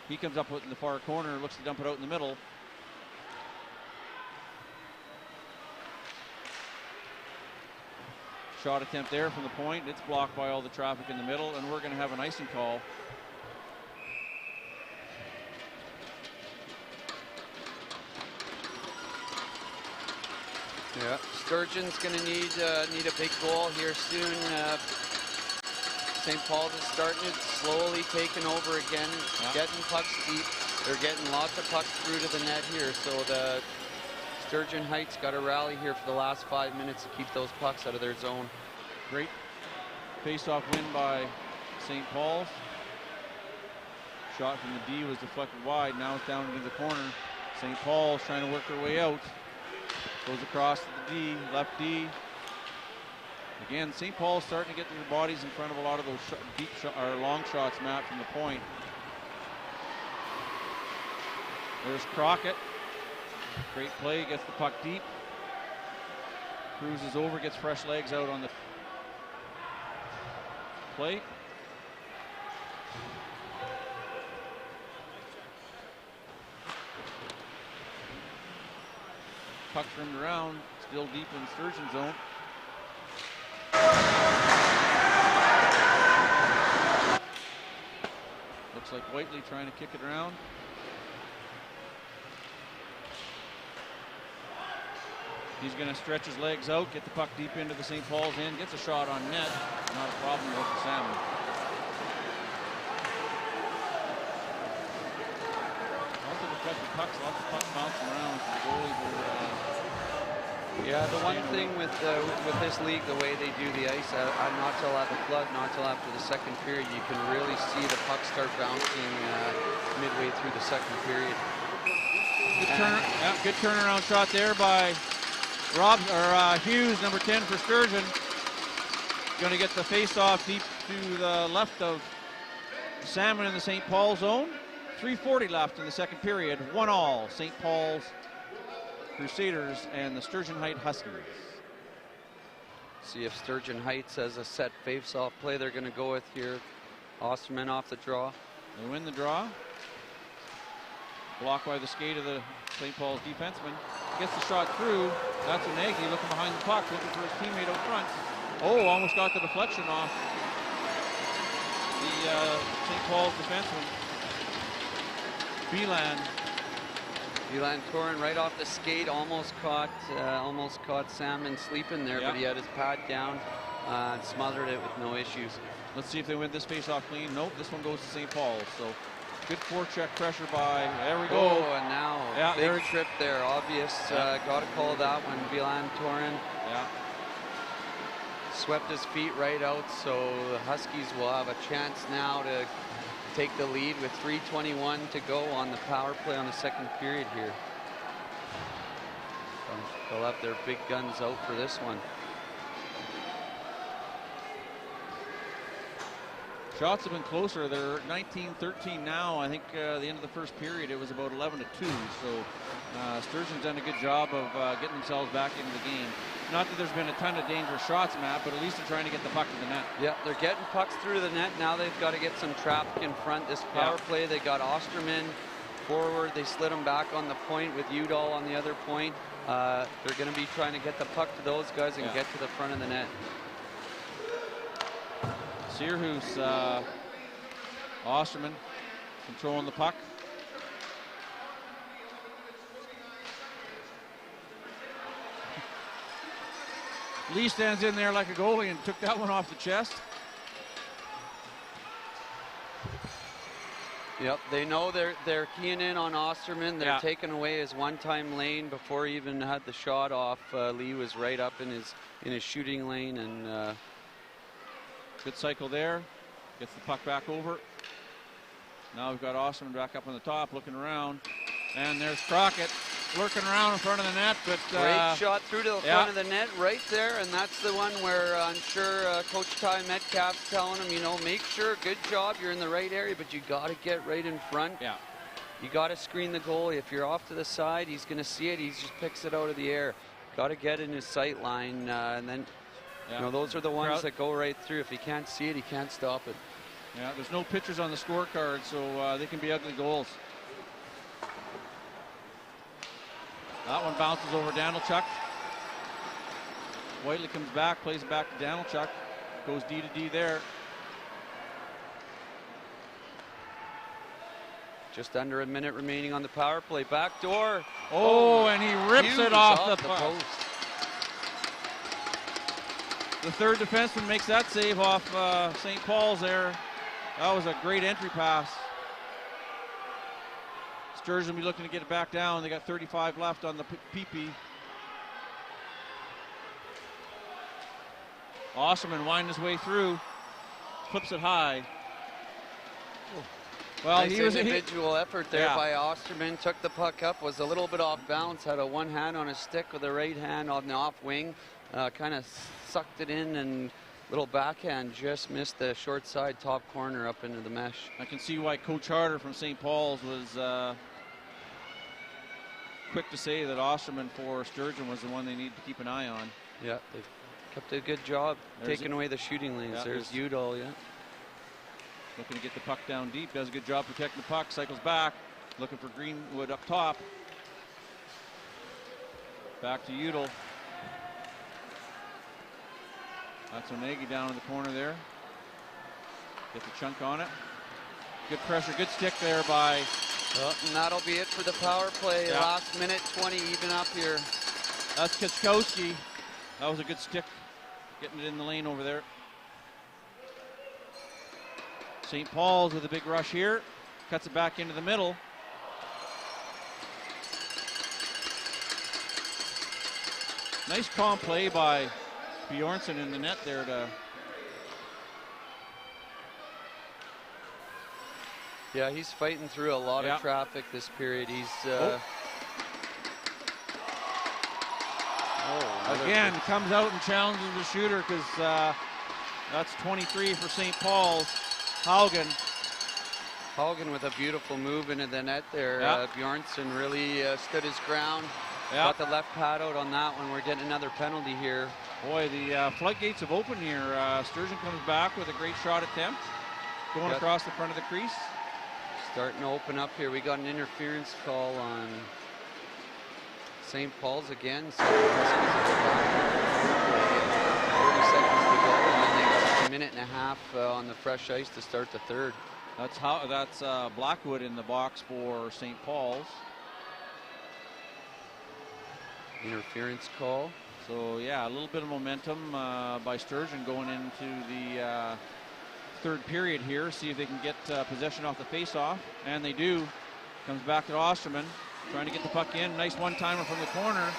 S5: He comes up in the far corner, looks to dump it out in the middle. Shot attempt there from the point. It's blocked by all the traffic in the middle, and we're going to have an icing call.
S2: Yeah, Sturgeon's going to need a big goal here soon. St. Paul's is starting it slowly, taking over again, getting pucks deep. They're getting lots of pucks through to the net here, so the Sturgeon Heights got to rally here for the last 5 minutes to keep those pucks out of their zone.
S5: Great face-off win by St. Paul's. Shot from the D was deflected wide. Now it's down into the corner. St. Paul's trying to work their way out. Goes across to the D, left D. Again, St. Paul's starting to get their bodies in front of a lot of those deep or long shots, Matt, from the point. There's Crockett. Great play, gets the puck deep. Cruises over, gets fresh legs out on the plate. Puck trimmed around, still deep in Sturgeon zone. Looks like Whiteley trying to kick it around. He's going to stretch his legs out, get the puck deep into the St. Paul's end, gets a shot on net. Not a problem with the Salmon. Lots of deflected pucks, lots of pucks bouncing around. The goalies are,
S2: yeah, the one thing with this league, the way they do the ice, not till at the flood, not till after the second period, you can really see the puck start bouncing midway through the second period.
S5: Good turnaround shot there by Hughes, number 10 for Sturgeon. Going to get the face-off deep to the left of Salmon in the St. Paul zone. 3:40 left in the second period. 1-1, St. Paul's Crusaders and the Sturgeon Heights Huskies.
S2: See if Sturgeon Heights has a set face-off play they're going to go with here. Osterman off the draw.
S5: They win the draw. Blocked by the skate of the St. Paul's defenseman. Gets the shot through. That's Nagy looking behind the puck, looking for his teammate out front. Oh, almost got the deflection off the St. Paul's defenseman.
S2: Belan Torin right off the skate, almost caught Salmon sleeping there, but he had his pad down and smothered it with no issues.
S5: Let's see if they win this face-off clean. Nope, this one goes to St. Paul's. So good forecheck pressure by, there we go.
S2: Oh, and now big trip there, obvious. Got to call that one. Belan Torin swept his feet right out, so the Huskies will have a chance now to take the lead with 3:21 to go on the power play on the second period here. They'll have their big guns out for this one.
S5: Shots have been closer. They're 19-13 now. I think the end of the first period it was about 11-2. So Sturgeon's done a good job of getting themselves back into the game. Not that there's been a ton of dangerous shots, Matt, but at least they're trying to get the puck to the net. Yeah, they're getting pucks through the net. Now they've got to get some traffic in front. This power play, they got Osterman forward. They slid him back on the point with Udall on the other point. They're going to be trying to get the puck to those guys and get to the front of the net. Sierhuis, Osterman controlling the puck. Lee stands in there like a goalie and took that one off the chest. Yep, they know they're keying in on Osterman. They're taking away his one-time lane before he even had the shot off. Lee was right up in his shooting lane, and good cycle there. Gets the puck back over. Now we've got Osterman back up on the top, looking around, and there's Crockett. lurking around in front of the net, but
S2: great shot through to the front of the net right there, and that's the one where I'm sure Coach Ty Metcalf's telling him, you know, make sure, good job, you're in the right area, but you got to get right in front.
S5: Yeah.
S2: You got to screen the goalie. If you're off to the side, he's going to see it. He just picks it out of the air. Got to get in his sight line, and then, you know, those are the ones that go right through. If he can't see it, he can't stop it.
S5: Yeah, there's no pitchers on the scorecard, so they can be ugly goals. That one bounces over Danilchuk. Whiteley comes back, plays it back to Danilchuk. Goes D to D there.
S2: Just under a minute remaining on the power play. Back door.
S5: Oh, and he rips it off the
S2: post.
S5: The third defenseman makes that save off St. Paul's there. That was a great entry pass. Sturgeon will be looking to get it back down. They got 35 left on the PP. Osterman winding his way through. Flips it high. Well,
S2: nice individual effort there by Osterman. Took the puck up, was a little bit off balance, had a one hand on his stick with the right hand on the off wing. Kind of sucked it in, and little backhand just missed the short side top corner up into the mesh.
S5: I can see why Coach Harder from St. Paul's was quick to say that Osterman for Sturgeon was the one they need to keep an eye on.
S2: Yeah, they kept a good job taking away the shooting lanes. There's Udall,
S5: looking to get the puck down deep. Does a good job protecting the puck. Cycles back. Looking for Greenwood up top. Back to Udall. That's Onegi down in the corner there. Get the chunk on it. Good pressure, good stick there by...
S2: and that'll be it for the power play. Last minute 20, even up here.
S5: That's Kaczkowski. That was a good stick, getting it in the lane over there. St. Paul's with a big rush here. Cuts it back into the middle. Nice calm play by Bjornsson in the net there to...
S2: Yeah, he's fighting through a lot of traffic this period. He's...
S5: Again, comes out and challenges the shooter, because that's 23 for St. Paul's.
S2: Haugen with a beautiful move into the net there. Bjornsson really stood his ground. Got the left pad out on that one. We're getting another penalty here.
S5: Boy, the floodgates have opened here. Sturgeon comes back with a great shot attempt. Going across the front of the crease.
S2: Starting to open up here. We got an interference call on St. Paul's again. So 30 seconds to go, and then they got a minute and a half on the fresh ice to start the third.
S5: That's Blackwood in the box for St. Paul's.
S2: Interference call.
S5: So yeah, a little bit of momentum by Sturgeon going into the third period here. See if they can get possession off the face-off, and they do. Comes back to Osterman, trying to get the puck in. Nice one-timer from the corner.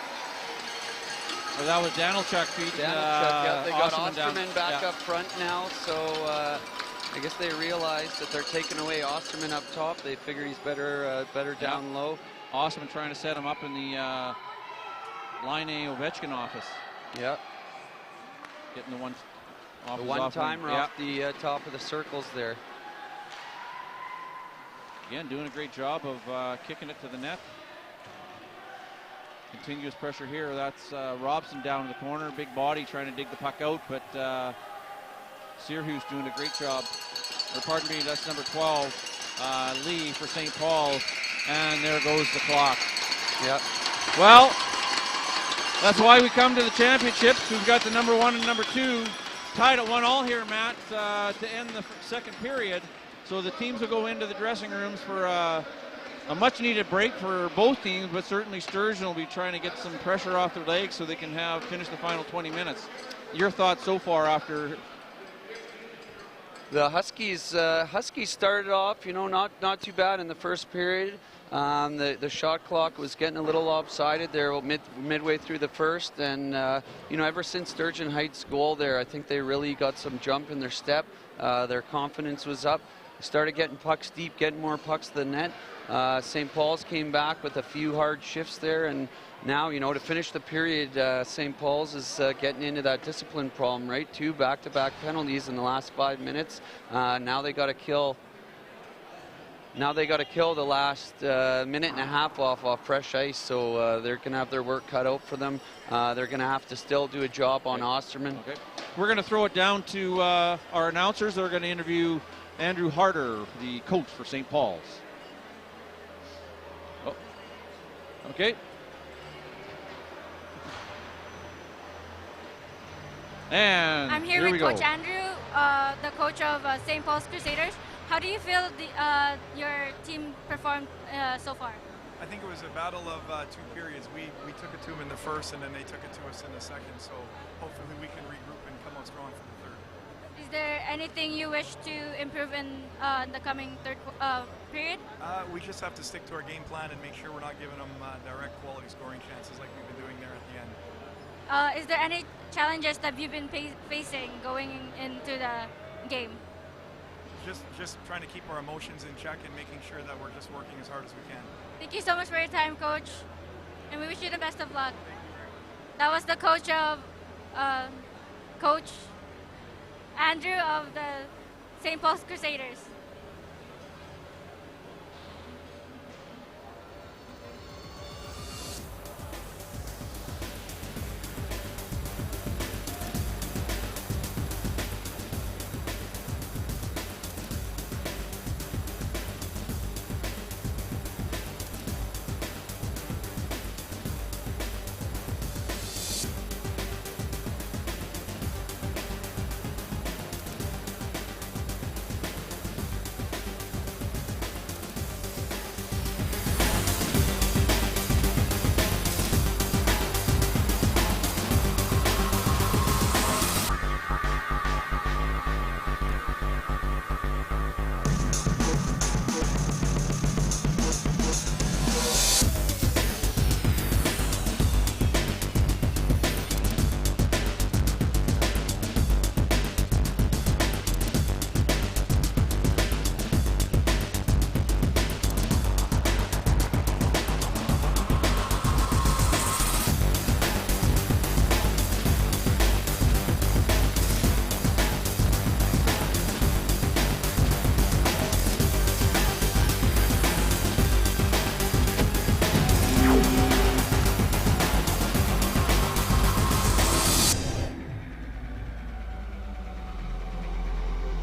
S5: Well, that was Danilchuk feeding
S2: they got
S5: Osterman
S2: back up front now, so I guess they realized that they're taking away Osterman up top. They figure he's better down low.
S5: Osterman trying to set him up in the Line A Ovechkin office.
S2: Yep.
S5: Getting the
S2: one-timer off the top of the circles there.
S5: Again, doing a great job of kicking it to the net. Continuous pressure here. That's Robson down in the corner. Big body trying to dig the puck out, but Sirhu's doing a great job. Or pardon me, that's number 12, Lee for St. Paul's. And there goes the clock.
S2: Yep.
S5: Well, that's why we come to the championships. We've got the number 1 and number 2 tied at 1-1 here, Matt, to end the second period. So the teams will go into the dressing rooms for a much-needed break for both teams, but certainly Sturgeon will be trying to get some pressure off their legs so they can finish the final 20 minutes. Your thoughts so far after?
S2: The Huskies started off, not too bad in the first period. The shot clock was getting a little lopsided there midway through the first, and ever since Sturgeon Heights' goal there, I think they really got some jump in their step. Their confidence was up. started getting pucks deep, getting more pucks to the net. St. Paul's came back with a few hard shifts there, and now, you know, to finish the period, St. Paul's is getting into that discipline problem, right? 2 back-to-back penalties in the last 5 minutes. Now they got to kill. Now they got to kill the last minute and a half off fresh ice, so they're going to have their work cut out for them. They're going to have to still do a job on Osterman.
S5: Okay. We're going to throw it down to our announcers. They're going to interview Andrew Harder, the coach for St. Paul's. Oh. Okay. And
S3: I'm here with Coach Andrew, the coach of St. Paul's Crusaders. How do you feel your team performed so far?
S6: I think it was a battle of 2 periods. We took it to them in the first, and then they took it to us in the second. So hopefully we can regroup and come out strong for the third.
S3: Is there anything you wish to improve in the coming third period?
S6: We just have to stick to our game plan and make sure we're not giving them direct quality scoring chances like we've been doing there at the end.
S3: Is there any challenges that you've been facing going into the game?
S6: Just trying to keep our emotions in check and making sure that we're just working as hard as we can.
S3: Thank you so much for your time, Coach, and we wish you the best of luck. That was the coach of Coach Andrew of the St. Paul's Crusaders.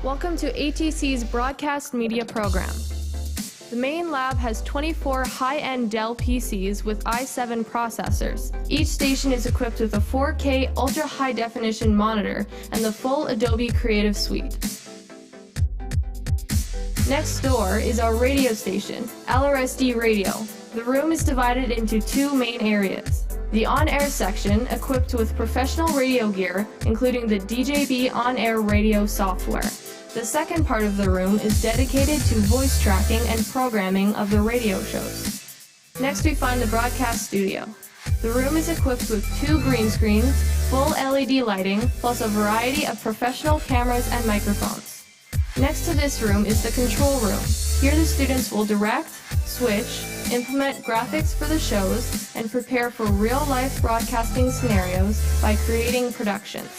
S7: Welcome to ATC's broadcast media program. The main lab has 24 high-end Dell PCs with i7 processors. Each station is equipped with a 4K ultra-high-definition monitor and the full Adobe Creative Suite. Next door is our radio station, LRSD Radio. The room is divided into 2 main areas. The on-air section, equipped with professional radio gear, including the DJB on-air radio software. The second part of the room is dedicated to voice tracking and programming of the radio shows. Next we find the broadcast studio. The room is equipped with 2 green screens, full LED lighting, plus a variety of professional cameras and microphones. Next to this room is the control room. Here the students will direct, switch, implement graphics for the shows, and prepare for real-life broadcasting scenarios by creating productions.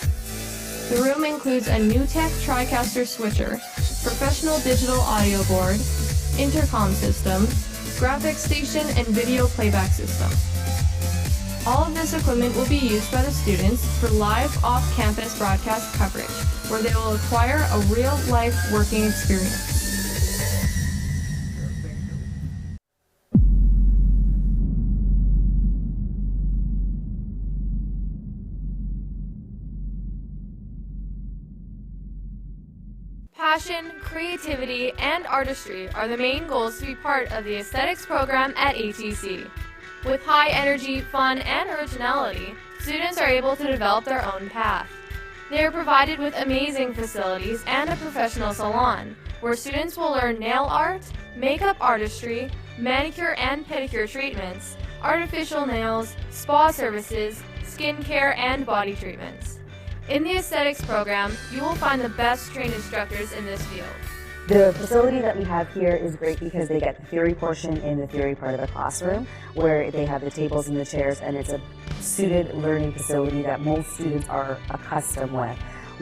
S7: The room includes a NewTek TriCaster switcher, professional digital audio board, intercom system, graphics station, and video playback system. All of this equipment will be used by the students for live off-campus broadcast coverage, where they will acquire a real-life working experience. Passion, creativity, and artistry are the main goals to be part of the aesthetics program at ATC. With high energy, fun, and originality, students are able to develop their own path. They are provided with amazing facilities and a professional salon, where students will learn nail art, makeup artistry, manicure and pedicure treatments, artificial nails, spa services, skincare, and body treatments. In the aesthetics program, you will find the best trained instructors in this field.
S8: The facility that we have here is great because they get the theory portion in the theory part of the classroom, where they have the tables and the chairs, and it's a suited learning facility that most students are accustomed with.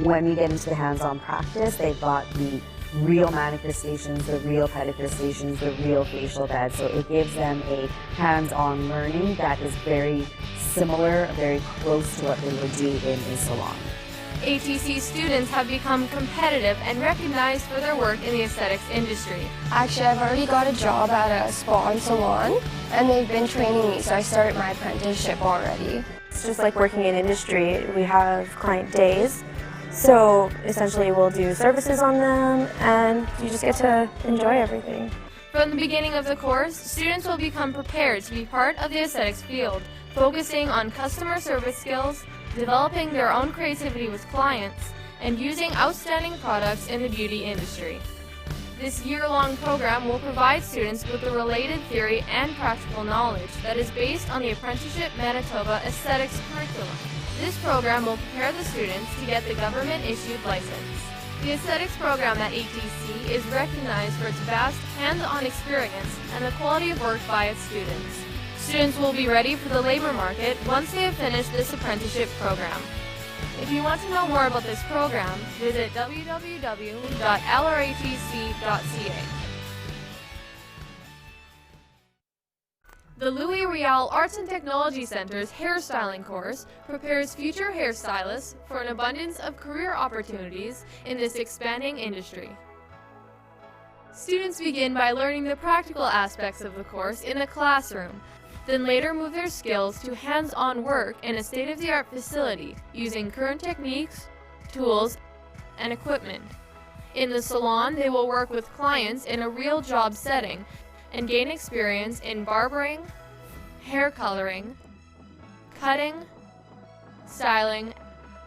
S8: When we get into the hands-on practice, they've got the real manicure stations, the real pedicure stations, the real facial beds, so it gives them a hands-on learning that is very similar, very close to what they would do in a salon.
S7: ATC students have become competitive and recognized for their work in the aesthetics industry.
S9: Actually, I've already got a job at a spa and salon, and they've been training me, so I started my apprenticeship already.
S10: It's just like working in industry. We have client days, so essentially we'll do services on them, and you just get to enjoy everything.
S7: From the beginning of the course, students will become prepared to be part of the aesthetics field, focusing on customer service skills, developing their own creativity with clients, and using outstanding products in the beauty industry. This year-long program will provide students with the related theory and practical knowledge that is based on the Apprenticeship Manitoba Aesthetics curriculum. This program will prepare the students to get the government-issued license. The aesthetics program at ATC is recognized for its vast hands-on experience and the quality of work by its students. Students will be ready for the labor market once they have finished this apprenticeship program. If you want to know more about this program, visit www.lratc.ca. The Louis Riel Arts and Technology Center's hairstyling course prepares future hairstylists for an abundance of career opportunities in this expanding industry. Students begin by learning the practical aspects of the course in the classroom, then later move their skills to hands-on work in a state-of-the-art facility using current techniques, tools, and equipment. In the salon, they will work with clients in a real job setting and gain experience in barbering, hair coloring, cutting, styling,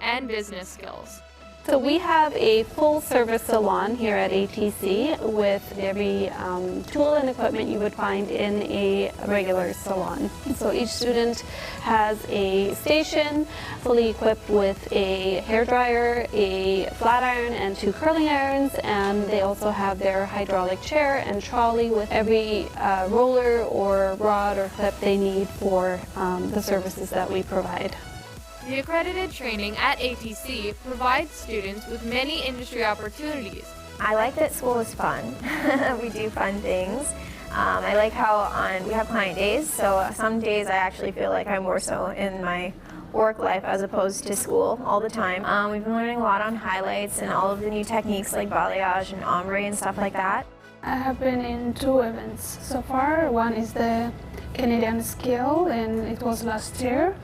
S7: and business skills.
S11: So we have a full-service salon here at ATC with every tool and equipment you would find in a regular salon. So each student has a station fully equipped with a hairdryer, a flat iron, and 2 curling irons, and they also have their hydraulic chair and trolley with every roller or rod or clip they need for the services that we provide.
S7: The accredited training at ATC provides students with many industry opportunities.
S10: I like that school is fun. We do fun things. I like how we have client days, so some days I actually feel like I'm more so in my work life as opposed to school all the time. We've been learning a lot on highlights and all of the new techniques like balayage and ombre and stuff like that.
S11: I have been in 2 events so far. One is the Canadian Skill, and it was last year,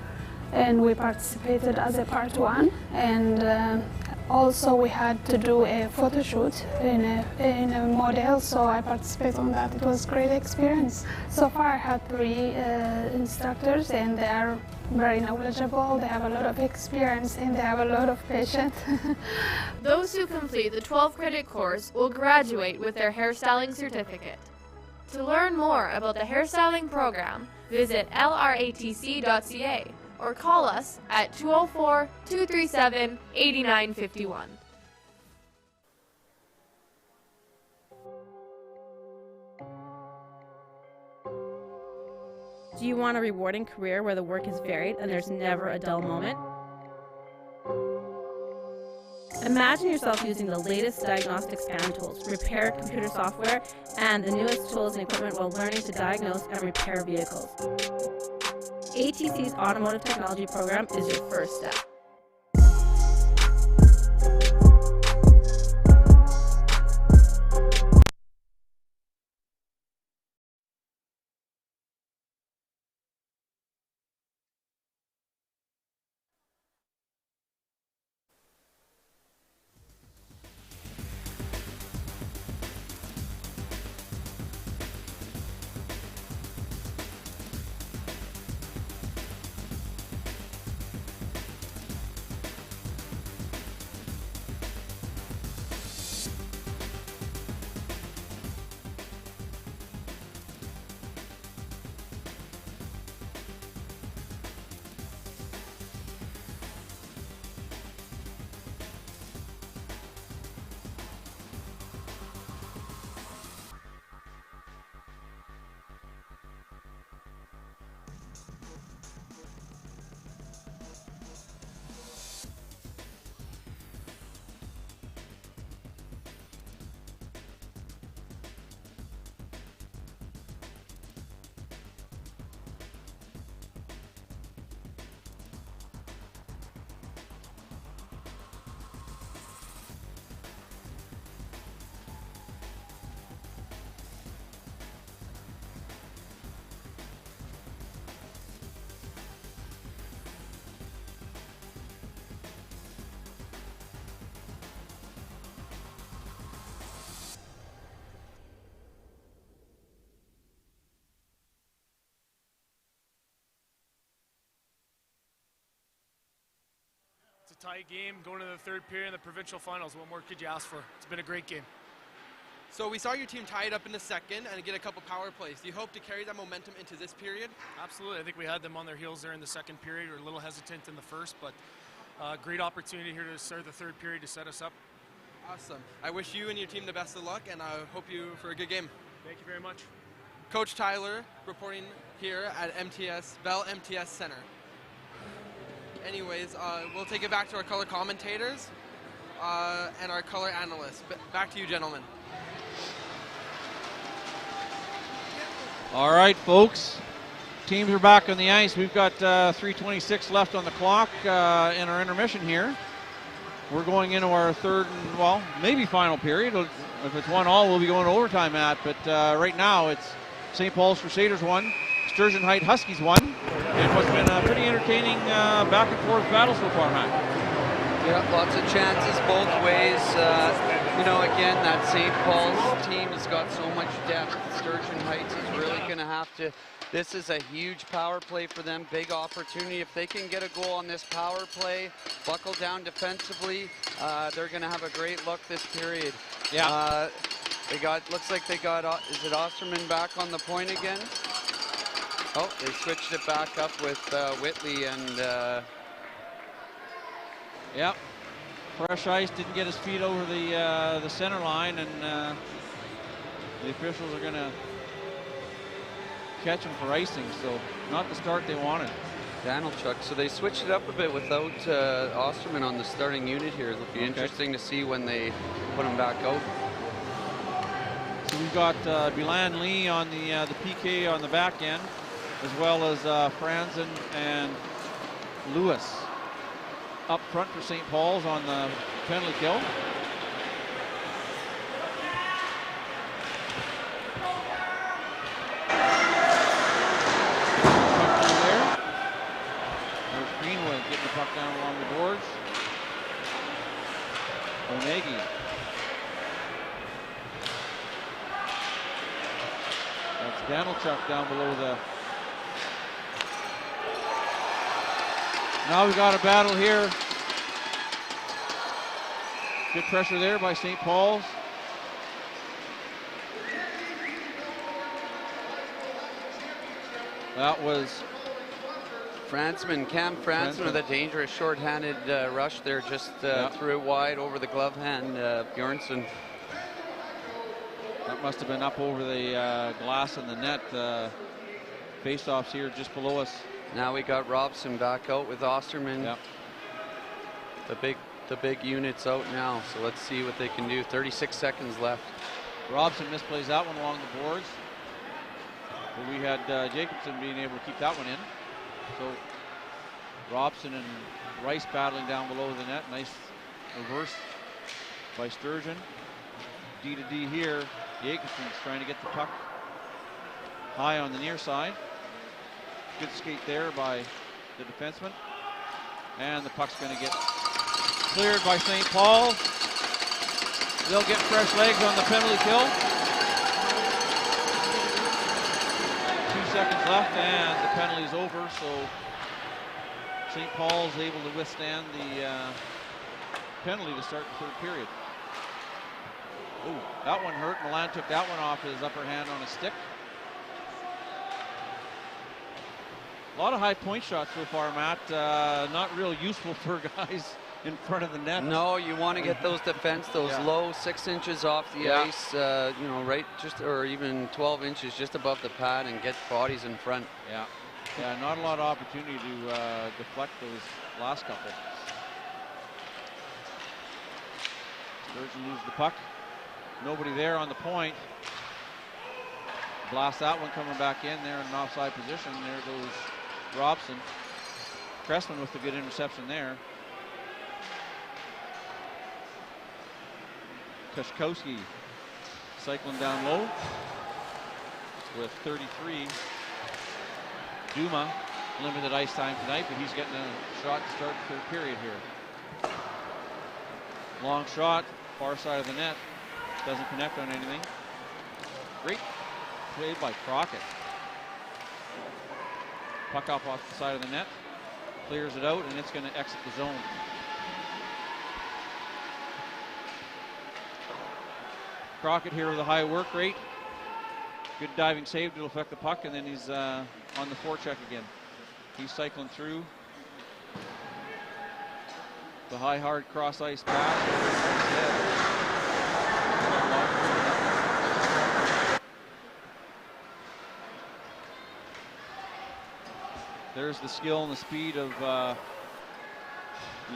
S11: and we participated as a part 1, and also we had to do a photo shoot in a model, so I participated on that. It was a great experience. So far I had 3 instructors, and they are very knowledgeable, they have a lot of experience, and they have a lot of patience.
S7: Those who complete the 12-credit course will graduate with their hairstyling certificate. To learn more about the hairstyling program, visit lratc.ca. or call us at 204-237-8951.
S12: Do you want a rewarding career where the work is varied and there's never a dull moment? Imagine yourself using the latest diagnostic scan tools, repair computer software, and the newest tools and equipment while learning to diagnose and repair vehicles. ATC's Automotive Technology program is your first step.
S13: Tie game, going to the third period in the provincial finals. What more could you ask for? It's been a great game.
S4: So we saw your team tie it up in the second and get a couple power plays. Do you hope to carry that momentum into this period?
S13: Absolutely. I think we had them on their heels there in the second period. We were a little hesitant in the first, but great opportunity here to start the third period to set us up.
S4: Awesome. I wish you and your team the best of luck, and I hope you for a good game.
S13: Thank you very much.
S4: Coach Tyler reporting here at Bell MTS Center. Anyways, we'll take it back to our color commentators and our color analysts. Back to you, gentlemen.
S5: All right, folks. Teams are back on the ice. We've got 3:26 left on the clock in our intermission here. We're going into our third and, well, maybe final period. If it's 1-1, we'll be going to overtime at. But right now, it's St. Paul's Crusaders 1, Sturgeon Heights Huskies 1. And what's been a pretty entertaining back and forth battle so far, Matt.
S2: Yeah, lots of chances both ways. You know, again, that St. Paul's team has got so much depth. Sturgeon Heights is really going to have to. This is a huge power play for them. Big opportunity. If they can get a goal on this power play, buckle down defensively, they're going to have a great look this period.
S5: Yeah.
S2: Looks like they got, is it Osterman back on the point again? Oh, they switched it back up with Whitley and.
S5: Yep. Fresh ice, didn't get his feet over the center line, and the officials are going to catch him for icing, so not the start they wanted.
S2: Danilchuk, so they switched it up a bit without Osterman on the starting unit here. It'll be interesting to see when they put him back out.
S5: So we've got Bilan Lee on the PK on the back end, as well as Franzen and Lewis up front for St. Paul's on the penalty kill. There's Greenwood getting the puck down along the boards. Onegi. That's Danilchuk down below the. Now we've got a battle here. Good pressure there by St. Paul's. That was
S2: Cam Franzman with a dangerous short-handed rush there, just threw it wide over the glove hand, Bjornsson.
S5: That must have been up over the glass in the net. Face-offs here just below us.
S2: Now we got Robson back out with Osterman.
S5: Yep.
S2: The big unit's out now, so let's see what they can do. 36 seconds left.
S5: Robson misplays that one along the boards. But we had Jacobson being able to keep that one in. So Robson and Rice battling down below the net. Nice reverse by Sturgeon. D to D here. Jacobson's trying to get the puck high on the near side. Good skate there by the defenseman. And the puck's going to get cleared by St. Paul. They'll get fresh legs on the penalty kill. 2 seconds left and the penalty's over, so St. Paul's able to withstand the penalty to start the third period. Ooh, that one hurt. Milan took that one off his upper hand on a stick. A lot of high point shots so far, Matt. Not real useful for guys in front of the net.
S2: No, you want to get those low 6 inches off the ice, you know, right just, or even 12 inches just above the pad and get bodies in front.
S5: Yeah, not a lot of opportunity to deflect those last couple. Sturgeon loses the puck. Nobody there on the point. Blast that one coming back in there in an offside position. There goes Robson. Cressman with the good interception there. Koszkowski cycling down low with 33. Duma, limited ice time tonight, but he's getting a shot to start the third period here. Long shot, far side of the net. Doesn't connect on anything. Great play by Crockett. Puck off the side of the net. Clears it out, and it's going to exit the zone. Crockett here with a high work rate. Good diving save to affect the puck, and then he's on the forecheck again. He's cycling through. The high, hard cross ice pass. There's the skill and the speed of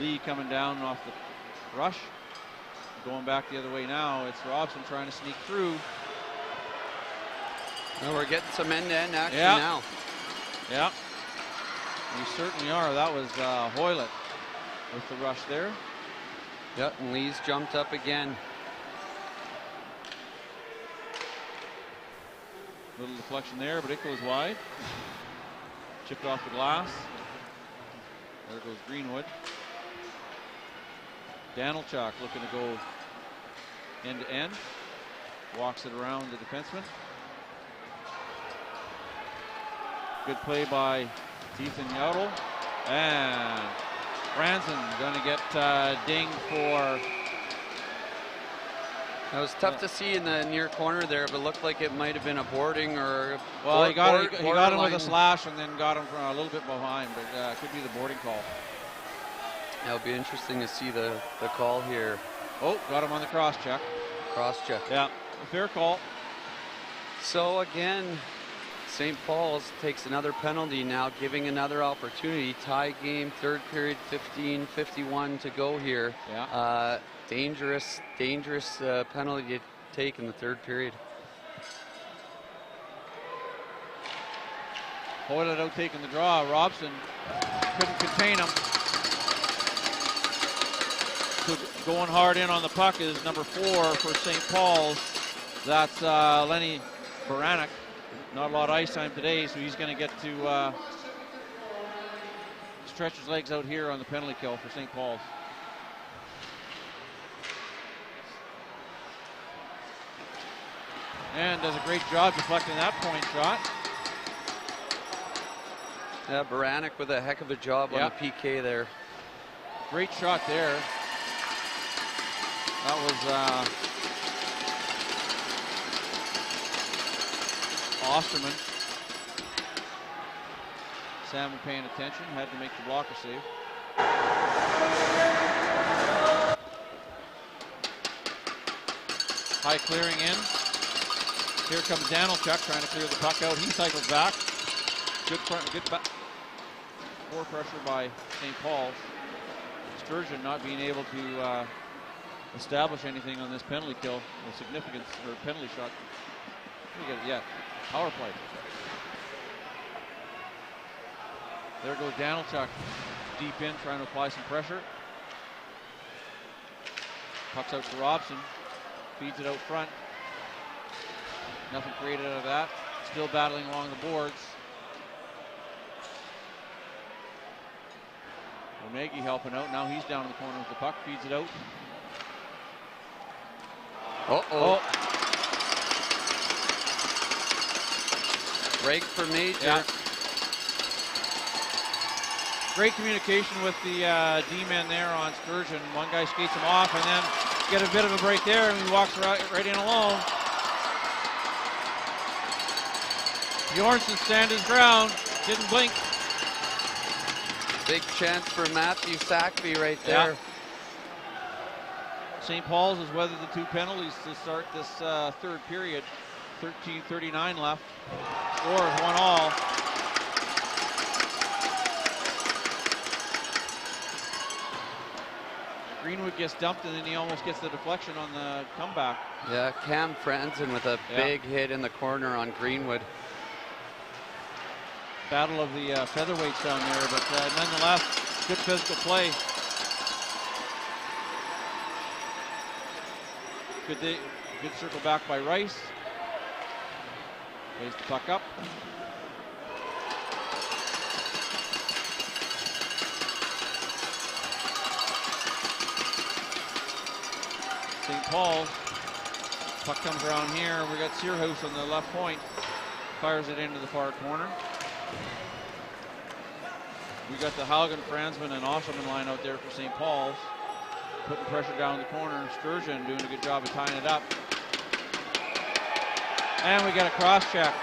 S5: Lee coming down off the rush. Going back the other way now, it's Robson trying to sneak through.
S2: Well, we're getting some end-to-end action now.
S5: Yeah, we certainly are. That was Hoylett with the rush there.
S2: Yep, and Lee's jumped up again.
S5: Little deflection there, but it goes wide. Chipped off the glass. There goes Greenwood. Danilchuk looking to go end to end. Walks it around the defenseman. Good play by Ethan Yaudel. And Franzen going to get dinged for.
S2: It was tough to see in the near corner there, but looked like it might have been a boarding or.
S5: Well, he got him with a slash and then got him from a little bit behind, but it could be the boarding call.
S2: It'll be interesting to see the call here.
S5: Oh, got him on the cross check.
S2: Cross check.
S5: Yeah, a fair call.
S2: So again, St. Paul's takes another penalty now, giving another opportunity. Tie game, third period, 15:51 to go here.
S5: Yeah.
S2: Dangerous penalty to take in the third period.
S5: Hoylett out taking the draw. Robson couldn't contain him. So going hard in on the puck is number 4 for St. Paul's. That's Lenny Baranek. Not a lot of ice time today, so he's going to get to stretch his legs out here on the penalty kill for St. Paul's. And does a great job deflecting that point shot.
S2: Yeah, Baranek with a heck of a job on the PK there.
S5: Great shot there. That was Osterman. Salmon paying attention, had to make the blocker save. High clearing in. Here comes Danilchuk trying to clear the puck out. He cycles back. Good back. More pressure by St. Paul's. Sturgeon not being able to establish anything on this penalty kill of significance, or penalty shot. Power play. There goes Danilchuk deep in, trying to apply some pressure. Puck's out to Robson. Feeds it out front. Nothing created out of that. Still battling along the boards. Omegi helping out. Now he's down in the corner with the puck. Feeds it out.
S2: Oh. Break for Major.
S5: Yeah. Great communication with the D-men there on Sturgeon. One guy skates him off and then get a bit of a break there, and he walks right in alone. Bjornsson stand his ground, didn't blink.
S2: Big chance for Matthew Sackby right there.
S5: Yeah. St. Paul's has weathered the 2 penalties to start this third period. 13:39 left. Score is 1-1. Greenwood gets dumped and then he almost gets the deflection on the comeback.
S2: Yeah, Cam Franzen with a big hit in the corner on Greenwood.
S5: Battle of the featherweights down there, but nonetheless, good physical play. Good circle back by Rice. Plays the puck up. St. Paul's. Puck comes around here. We got Searhouse on the left point. Fires it into the far corner. We got the Haugen, Franzman, and Osserman line out there for St. Paul's. Putting pressure down the corner. Sturgeon doing a good job of tying it up. And we got a cross check.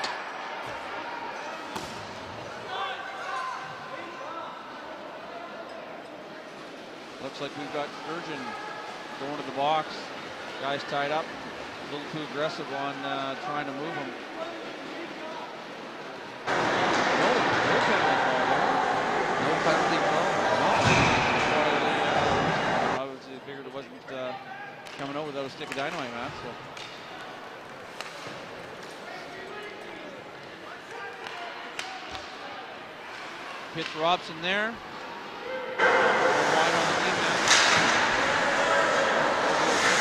S5: Looks like we've got Sturgeon going to the box. Guys tied up. A little too aggressive on trying to move him. No penalty call there.
S2: No penalty call.
S5: Obviously figured it wasn't coming over without a stick of dynamite, man. So. Hits Robson there. Wide on the knee, man.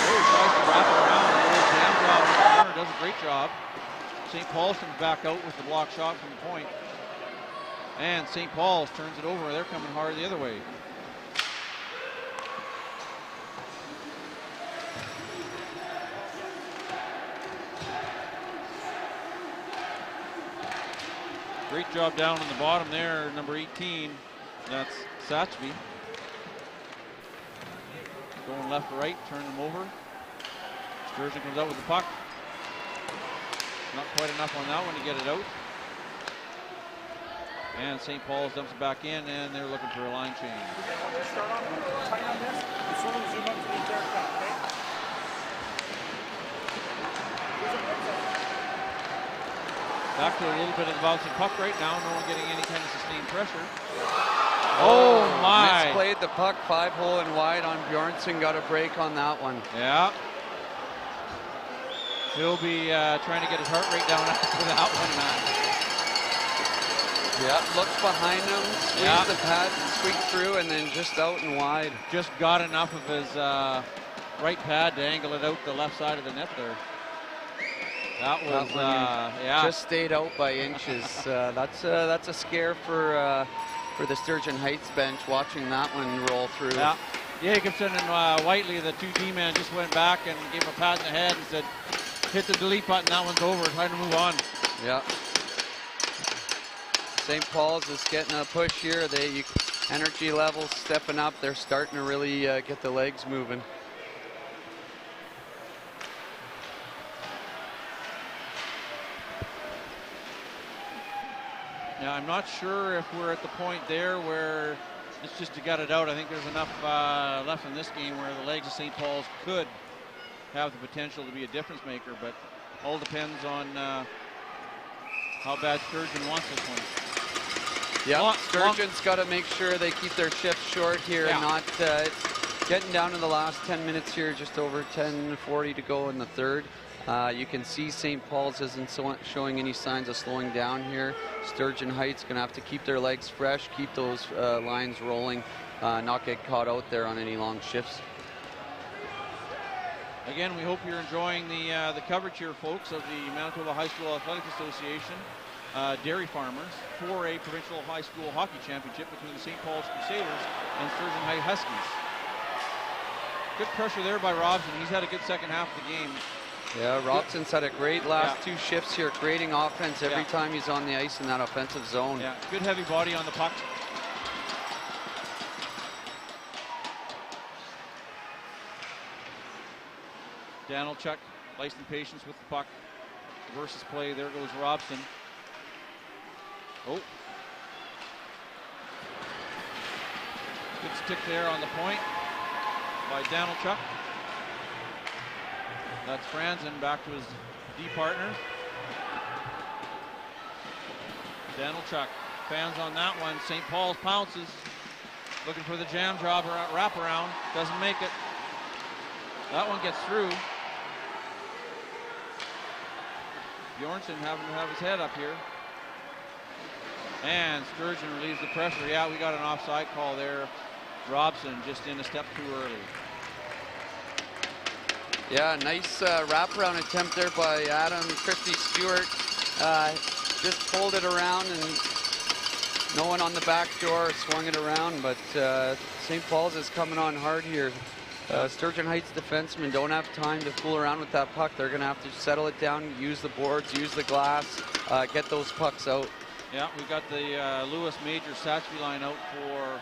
S5: Oh, tries to wrap it around. A little jam job in the corner. Does a great job. St. Paul's comes back out with the block shot from the point. And St. Paul's turns it over. They're coming hard the other way. Great job down on the bottom there, number 18. That's Satchby. Going left to right, turn them over. Sturgeon comes out with the puck. Not quite enough on that one to get it out. And St. Paul's dumps it back in, and they're looking for a line change. Back to a little bit of the bouncing puck right now. No one getting any kind of sustained pressure. Oh my!
S2: Misplayed the puck, 5-hole and wide on Bjornsson. Got a break on that one.
S5: Yeah. He'll be trying to get his heart rate down after that one, Matt.
S2: Yeah, looks behind him, squeezed the pads and squeaked through, and then just out and wide.
S5: Just got enough of his right pad to angle it out the left side of the net there. That was,
S2: just stayed out by inches. That's a scare for the Sturgeon Heights bench, watching that one roll through.
S5: Yeah, Jacobson and Whiteley, the two D-men, just went back and gave him a pat in the head and said, hit the delete button, that one's over, time to move on.
S2: Yeah. St. Paul's is getting a push here. Energy levels stepping up. They're starting to really get the legs moving.
S5: Yeah, I'm not sure if we're at the point there where it's just to gut it out. I think there's enough left in this game where the legs of St. Paul's could have the potential to be a difference maker, but all depends on how bad Sturgeon wants this one.
S2: Yeah, Sturgeon's got to make sure they keep their shifts short here and not getting down to the last 10 minutes here, just over 10:40 to go in the third. You can see St. Paul's isn't showing any signs of slowing down here. Sturgeon Heights going to have to keep their legs fresh, keep those lines rolling, not get caught out there on any long shifts.
S5: Again, we hope you're enjoying the coverage here, folks, of the Manitoba High School Athletic Association Dairy Farmers 4A Provincial High School Hockey Championship between the St. Paul's Crusaders and Sturgeon Heights Huskies. Good pressure there by Robson. He's had a good second half of the game.
S2: Yeah, Robson's had a great last two shifts here, creating offense every time he's on the ice in that offensive zone.
S5: Yeah, good heavy body on the puck. Danilchuk, licensed patience with the puck. Versus play, there goes Robson. Oh. Good stick there on the point by Danilchuk. That's Franzen back to his D partner. Danilchuk, fans on that one. St. Paul's pounces. Looking for the jam job or wraparound. Doesn't make it. That one gets through. Bjornsson having to have his head up here. And Sturgeon relieves the pressure. Yeah, we got an offside call there. Robson just in a step too early.
S2: Yeah, nice wraparound attempt there by Adam. Christy Stewart just pulled it around and no one on the back door swung it around, but St. Paul's is coming on hard here. Sturgeon Heights defensemen don't have time to fool around with that puck. They're going to have to settle it down, use the boards, use the glass, get those pucks out.
S5: Yeah, we've got the Lewis Major Satchby line out for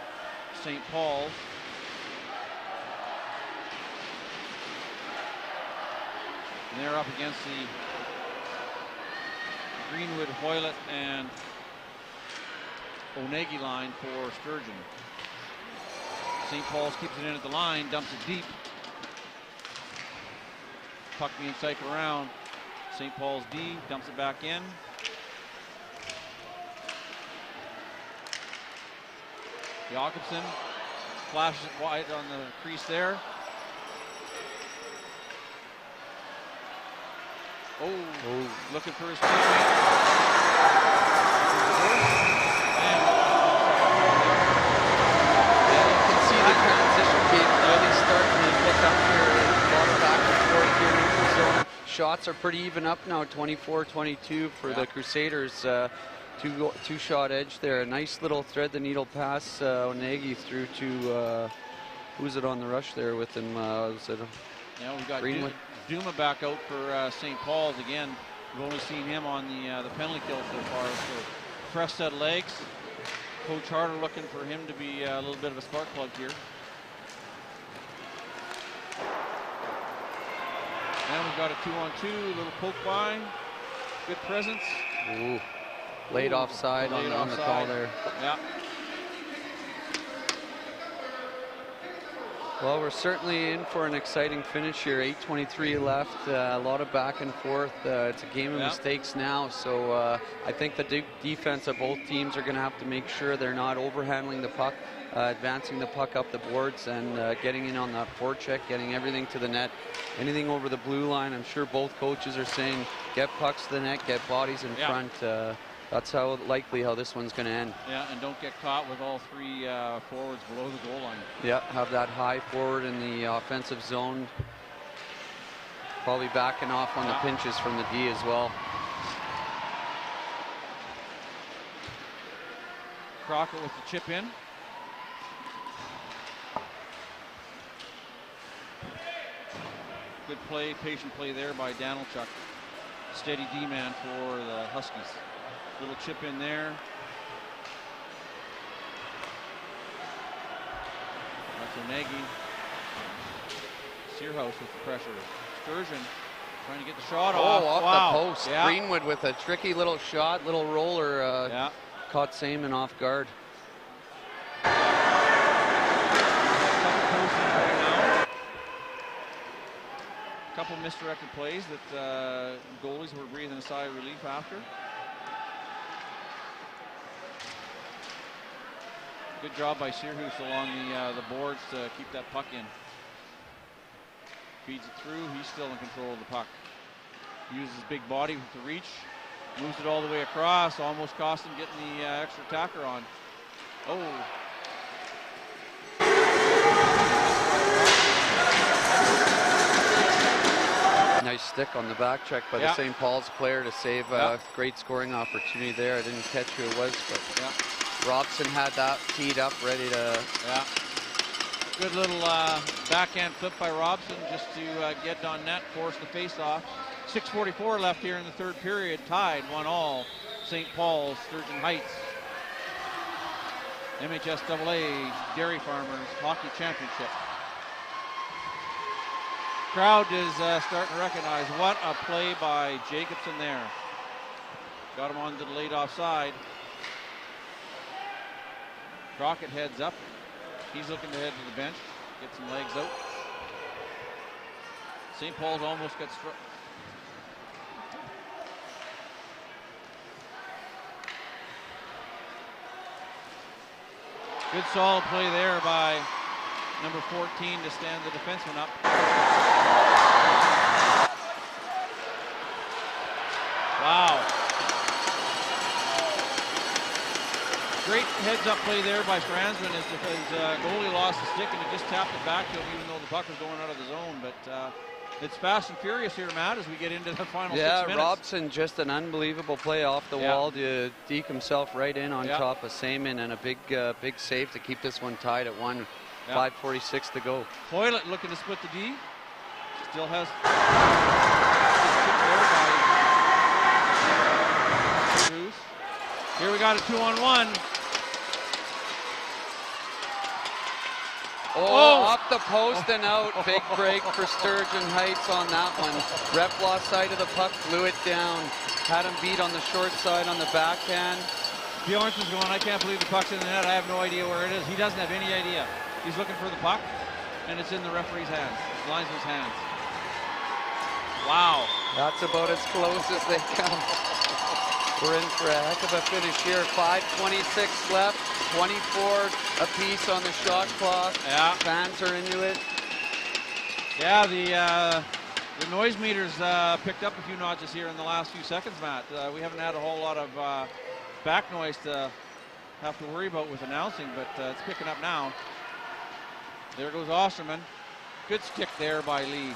S5: St. Paul's. And they're up against the Greenwood, Hoylett, and Onegi line for Sturgeon. St. Paul's keeps it in at the line, dumps it deep. Puck being cycled around. St. Paul's D dumps it back in. Jakobsen flashes it wide on the crease there. Looking for his teammate.
S2: You can see the transition game really starting to pick up here. A lot of back and forth here in the zone. Shots are pretty even up now, 24-22 for the Crusaders. Two-shot edge there. A nice little thread the needle pass. Onegi through to who's it on the rush there with him?
S5: We've got
S2: Greenwood.
S5: Duma back out for St. Paul's again. We've only seen him on the penalty kill so far. So fresh set of legs. Coach Harder looking for him to be a little bit of a spark plug here. And we've got a 2-on-2, little poke by. Good presence.
S2: Late offside on the call there.
S5: Yeah.
S2: Well, we're certainly in for an exciting finish here. 8:23 left. A lot of back and forth. It's a game of mistakes now. So I think the defense of both teams are going to have to make sure they're not overhandling the puck, advancing the puck up the boards, and getting in on that forecheck, getting everything to the net. Anything over the blue line, I'm sure both coaches are saying, get pucks to the net, get bodies in front. That's how this one's going to end.
S5: Yeah, and don't get caught with all three forwards below the goal line.
S2: Yeah, have that high forward in the offensive zone. Probably backing off on the pinches from the D as well.
S5: Crockett with the chip in. Good play, patient play there by Danilchuk. Steady D-man for the Huskies. Little chip in there. That's Onegi. Searhouse with the pressure. Sturgeon trying to get the shot off.
S2: Off the post.
S5: Yeah.
S2: Greenwood with a tricky little shot, little roller. Caught Saman off guard.
S5: A couple misdirected plays that goalies were breathing a sigh of relief after. Good job by Searhouse along the boards to keep that puck in. Feeds it through. He's still in control of the puck. Uses his big body with the reach. Moves it all the way across. Almost cost him getting the extra attacker on.
S2: Nice stick on the back check by the St. Paul's player to save a great scoring opportunity there. I didn't catch who it was, but Robson had that teed up, ready to...
S5: Good little backhand flip by Robson just to get on net, force the face-off. 6:44 left here in the third period, tied 1-1. St. Paul's, Sturgeon Heights. MHSAA Dairy Farmers Hockey Championship. Crowd is starting to recognize what a play by Jacobson there. Got him on to the late offside. Crockett heads up. He's looking to head to the bench, get some legs out. St. Paul's almost got struck. Good solid play there by number 14 to stand the defenseman up. Wow. Great heads-up play there by Franzman as his goalie lost the stick and it just tapped it back to him even though the puck was going out of the zone. But it's fast and furious here, Matt, as we get into the final 6 minutes.
S2: Robson, just an unbelievable play off the wall to deke himself right in on top of Saman, and a big save to keep this one tied at 1. 5:46 to go.
S5: Hoylett looking to split the D. Still has... Here we got a 2-on-1.
S2: Off the post and out. Big break for Sturgeon Heights on that one. Ref lost sight of the puck, blew it down. Had him beat on the short side on the backhand.
S5: Bjornsson's going, I can't believe the puck's in the net. I have no idea where it is. He doesn't have any idea. He's looking for the puck, and it's in the referee's hands, linesman's hands. Wow.
S2: That's about as close as they come. We're in for a heck of a finish here. 5:26 left, 24 apiece on the shot clock.
S5: Yeah.
S2: Fans are into it.
S5: Yeah, the noise meters picked up a few notches here in the last few seconds, Matt. We haven't had a whole lot of back noise to have to worry about with announcing, but it's picking up now. There goes Osterman. Good stick there by Lee.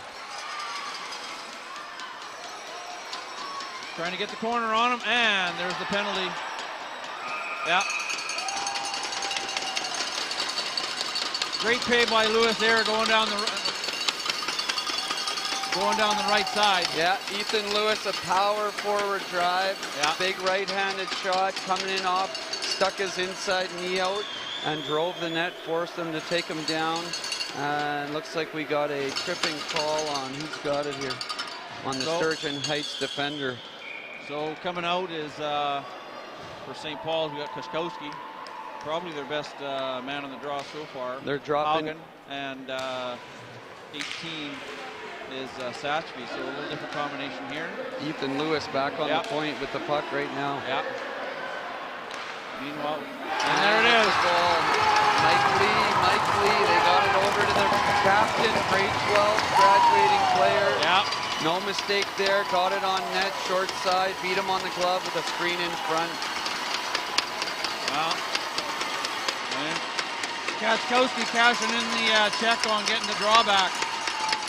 S5: Trying to get the corner on him, and there's the penalty. Yeah. Great pay by Lewis there, going down the right side.
S2: Yeah, Ethan Lewis, a power forward drive.
S5: Yeah.
S2: Big right-handed shot coming in off, stuck his inside knee out and drove the net, forced them to take him down. And looks like we got a tripping call on, who's got it here? On the Sturgeon Heights defender.
S5: So coming out is, for St. Paul's, we got Koszkowski, probably their best man on the draw so far.
S2: They're dropping.
S5: Haugen, and 18 is Satchby, so a little different combination here.
S2: Ethan Lewis back on the point with the puck right now.
S5: Yeah. Meanwhile, and there it is.
S2: Goal. Mike Lee, they got it over to the captain, grade 12, graduating player.
S5: Yeah.
S2: No mistake there, got it on net, short side, beat him on the glove with a screen in front.
S5: Well, Koszkowski cashing in the check on getting the drawback.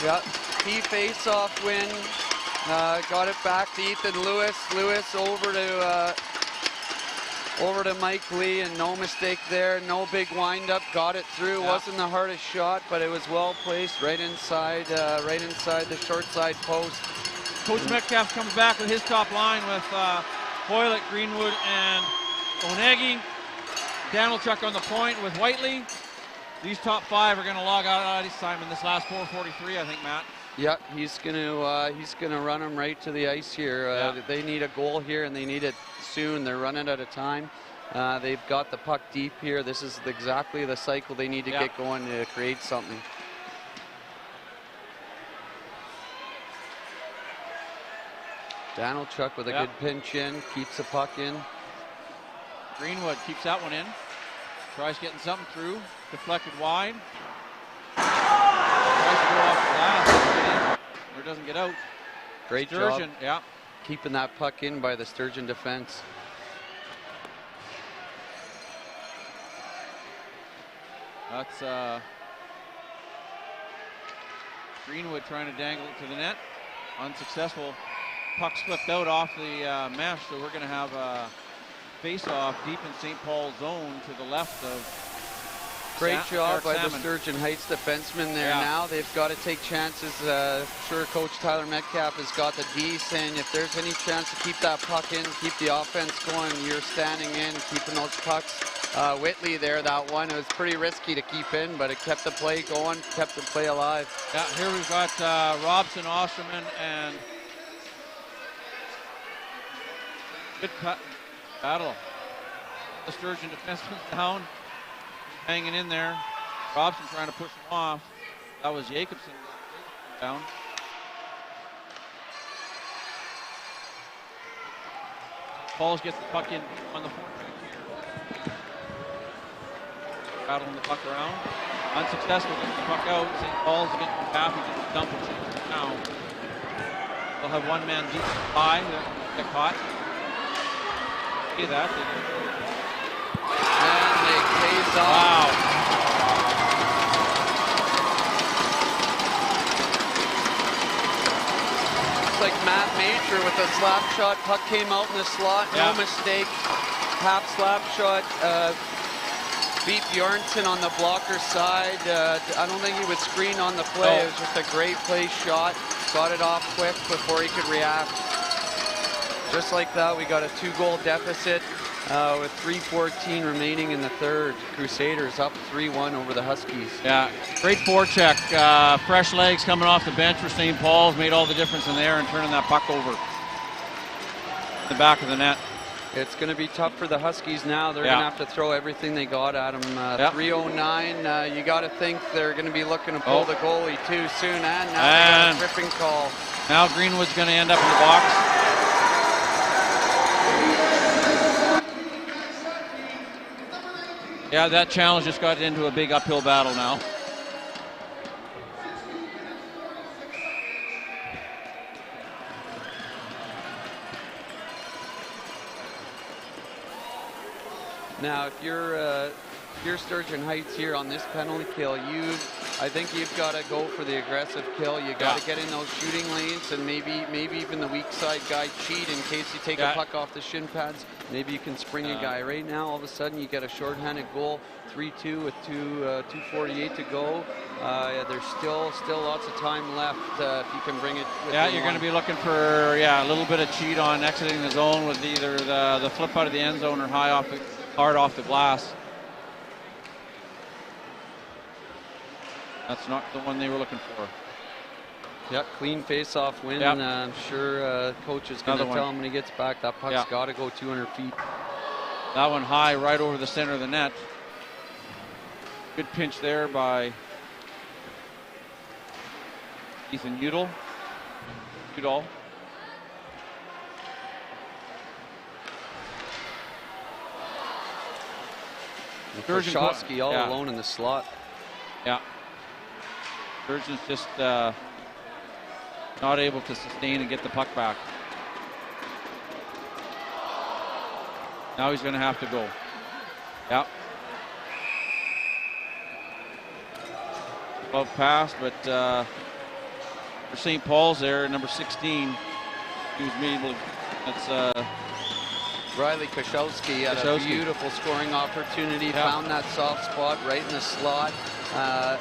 S2: Yeah, key face-off win. Got it back to Ethan Lewis. Lewis over to Mike Lee, and no mistake there. No big wind-up. Got it through.
S5: Yeah.
S2: Wasn't the hardest shot, but it was well placed right inside the short side post.
S5: Coach Metcalf comes back with his top line with Hoylett, Greenwood, and Onegi. Danilchuk on the point with Whiteley. These top five are going to log out this time in this last 4:43, I think, Matt.
S2: Yeah, he's gonna run them right to the ice here. They need a goal here, and they need it soon. They're running out of time. They've got the puck deep here. This is exactly the cycle they need to get going to create something. Danilchuk with a good pinch in, keeps the puck in.
S5: Greenwood keeps that one in. Tries getting something through. Deflected wide. Tries to go off the glass. Or doesn't get out.
S2: Great
S5: Sturgeon,
S2: job. Keeping that puck in by the Sturgeon defense.
S5: That's Greenwood trying to dangle it to the net. Unsuccessful. Puck's flipped out off the mesh, so we're going to have a face-off deep in St. Paul's zone to the left of
S2: Great job by the Sturgeon Heights defenseman there. Now they've got to take chances. Sure, Coach Tyler Metcalf has got the D saying if there's any chance to keep that puck in, keep the offense going, you're standing in, keeping those pucks. Whitley there, that one, it was pretty risky to keep in, but it kept the play going, kept the play alive.
S5: Yeah, here we've got Robson, Osterman, and good battle. The Sturgeon defenseman's down. Hanging in there. Robson trying to push him off. That was Jacobson down. Pauls gets the puck in on the point right here. Battling the puck around. Unsuccessful, gets the puck out. St. Paul's against McCaffrey, just dump it now. They'll have one man deep by that get caught. See that?
S2: And they pays off.
S5: Wow.
S2: Looks like Matt Major with a slap shot. Puck came out in the slot. No mistake. Half slap shot. Beat Bjornsson on the blocker side. I don't think he was screened on the play. It was just a great play shot. Got it off quick before he could react. Just like that, we got a 2-goal deficit. With 3:14 remaining in the third. Crusaders up 3-1 over the Huskies.
S5: Yeah, great forecheck. Fresh legs coming off the bench for St. Paul's made all the difference in there and turning that puck over. the back of the net.
S2: It's going to be tough for the Huskies now. They're going to have to throw everything they got at them. 3:09. You got to think they're going to be looking to pull the goalie too soon. And now they got a tripping call.
S5: Now Greenwood's going to end up in the box. Yeah, that challenge just got into a big uphill battle now.
S2: Now, if you're Sturgeon Heights here on this penalty kill, I think you've got to go for the aggressive kill. You got to get in those shooting lanes, and maybe even the weak side guy cheat in case you take a puck off the shin pads. Maybe you can spring a guy. Right now, all of a sudden, you get a shorthanded goal, 3-2 with 2:48 to go. There's still lots of time left if you can bring it.
S5: You're going to be looking for a little bit of cheat on exiting the zone with either the flip out of the end zone or hard off the glass. That's not the one they were looking for.
S2: Yep, clean face-off win.
S5: Yep.
S2: I'm sure coach is going to tell him when he gets back that puck's got to go 200 feet.
S5: That one high right over the center of the net. Good pinch there by Ethan Udall.
S2: Krzyzewski all alone in the slot.
S5: Yeah. Sturgeon's just not able to sustain and get the puck back. Now he's going to have to go. Yeah. Above pass, but for St. Paul's there, number 16, he was able to, that's
S2: Riley Krzyzewski had a beautiful scoring opportunity, found that soft spot right in the slot. I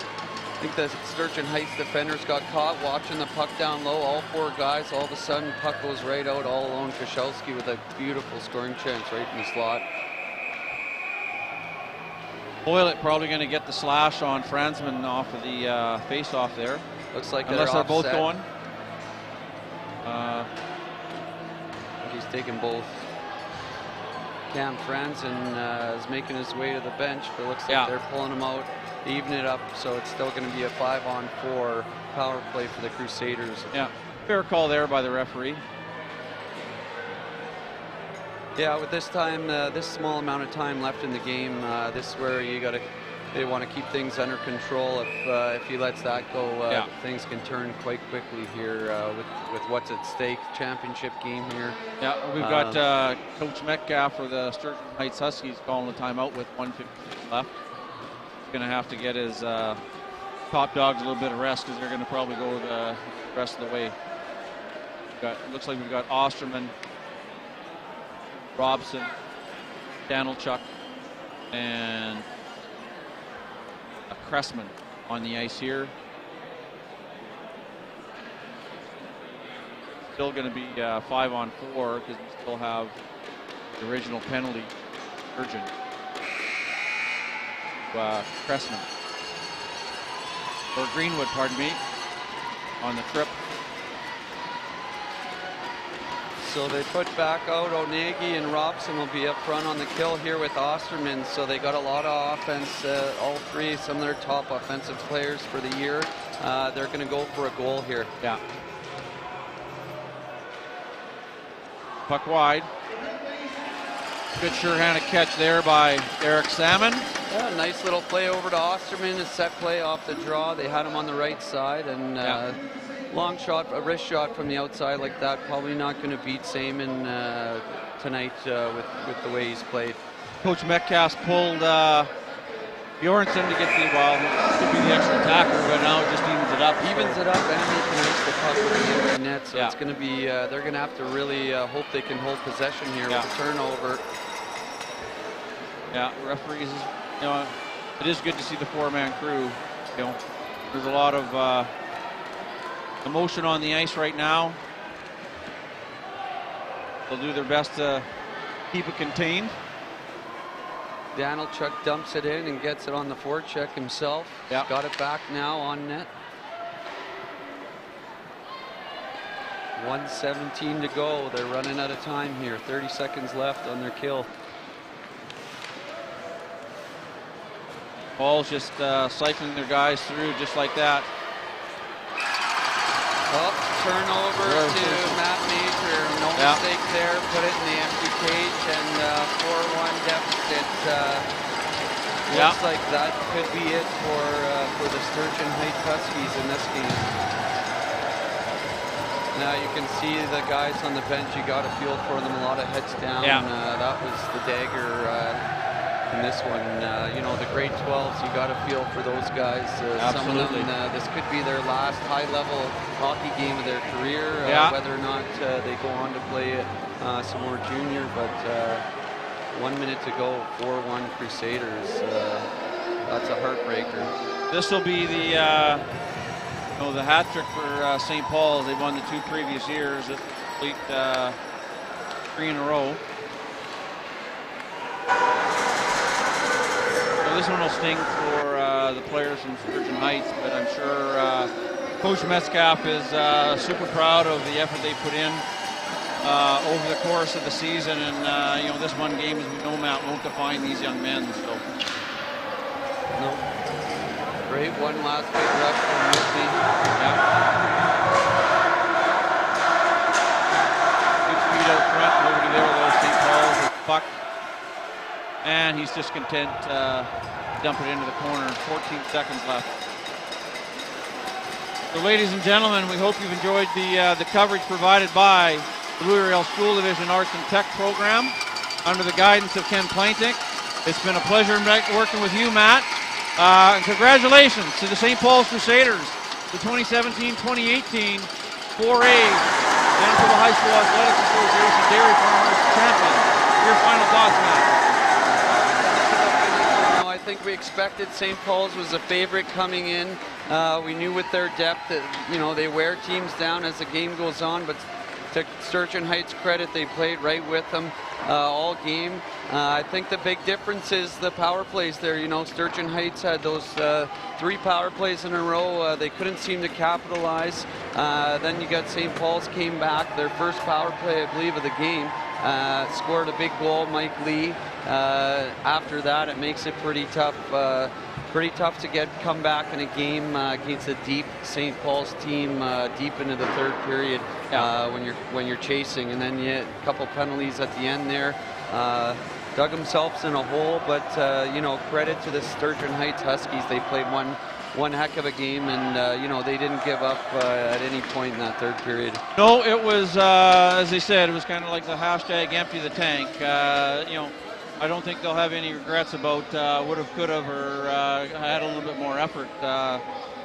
S2: think the Sturgeon Heights defenders got caught watching the puck down low. All four guys, all of a sudden, puck goes right out all alone. Krzyzewski with a beautiful scoring chance right in the slot.
S5: Boylett probably going to get the slash on Fransman off of the face-off there.
S2: Looks like
S5: unless they're both going.
S2: He's taking both. Cam Franzen is making his way to the bench, but it looks like they're pulling him out, even it up, so it's still going to be a 5-on-4 power play for the Crusaders.
S5: Yeah, fair call there by the referee.
S2: Yeah, with this time, this small amount of time left in the game, this is where they want to keep things under control. If he lets that go, things can turn quite quickly here with what's at stake. Championship game here.
S5: Yeah, we've got Coach Metcalf for the Sturgeon Heights Huskies calling the timeout with 1:56 left. He's going to have to get his top dogs a little bit of rest because they're going to probably go the rest of the way. Looks like we've got Osterman, Robson, Danilchuk, and Cressman on the ice here. Still going to be 5-on-4 because we still have the original penalty. Sturgeon. Cressman. Or Greenwood, pardon me, on the trip.
S2: So they put back out Onegi, and Robson will be up front on the kill here with Osterman. So they got a lot of offense, all three, some of their top offensive players for the year. They're going to go for a goal here.
S5: Yeah. Puck wide. Good sure-handed catch there by Eric Salmon.
S2: Yeah, nice little play over to Osterman, a set play off the draw. They had him on the right side, and long shot, a wrist shot from the outside like that, probably not going to beat Saman tonight with the way he's played.
S5: Coach Metcalf pulled Bjornsson to get the, could be the extra attacker, but now it just evens it up.
S2: Evens it up, and he can reach the puck with the empty net, so it's going to be, they're going to have to really hope they can hold possession here with a turnover.
S5: Yeah, referees, it is good to see the four-man crew. There's a lot of emotion on the ice right now. They'll do their best to keep it contained.
S2: Danilchuk dumps it in and gets it on the forecheck himself. He's got it back now on net. 1:17 to go. They're running out of time here. 30 seconds left on their kill.
S5: Paul's just cycling their guys through just like that.
S2: Oh, turnover to Matt Major. No mistake there. Put it in the empty cage and 4-1 deficit. Looks like that could be it for the Sturgeon Heights Huskies in this game. Now you can see the guys on the bench. You got a feel for them. A lot of heads down. That was the dagger in this one. You know, the grade 12s. You got a feel for those guys. Some of them. This could be their last high-level hockey game of their career. Whether or not they go on to play some more junior, but 1 minute to go. 4-1 Crusaders. That's a heartbreaker.
S5: This will be the hat trick for St. Paul's. They won the 2 previous years. This complete 3 in a row. So this one will sting for the players from Sturgeon Heights, but I'm sure Coach Metcalf is super proud of the effort they put in over the course of the season. And you know, this one game, as we know, Matt, won't define these young men. So.
S2: Nope. Great one last big rush from Whitby.
S5: Good speed out front. Nobody there though. St. Paul's with the puck. And he's just content to dump it into the corner. 14 seconds left. So ladies and gentlemen, we hope you've enjoyed the coverage provided by the Riel School Division Arts and Tech program under the guidance of Ken Plaintick. It's been a pleasure working with you, Matt. And congratulations to the St. Paul's Crusaders, the 2017-2018 4A Manitoba High School Athletics Association Dairy Farmers Champion. Your final thoughts, Matt?
S2: I think we expected St. Paul's was a favorite coming in. We knew with their depth that, you know, they wear teams down as the game goes on, but to Sturgeon Heights' credit, they played right with them all game. I think the big difference is the power plays there. You know, Sturgeon Heights had those 3 power plays in a row. They couldn't seem to capitalize. Then you got St. Paul's came back, their first power play, I believe, of the game. Scored a big goal, Mike Lee. After that, it makes it pretty tough to come back in a game against a deep St. Paul's team deep into the 3rd period when you're chasing, and then a couple penalties at the end there. Dug themselves in a hole, but you know, credit to the Sturgeon Heights Huskies. They played one heck of a game, and you know, they didn't give up at any point in that 3rd period.
S5: No, it was as they said, it was kind of like the hashtag empty the tank. You know, I don't think they'll have any regrets about would have, could have, or had a little bit more effort.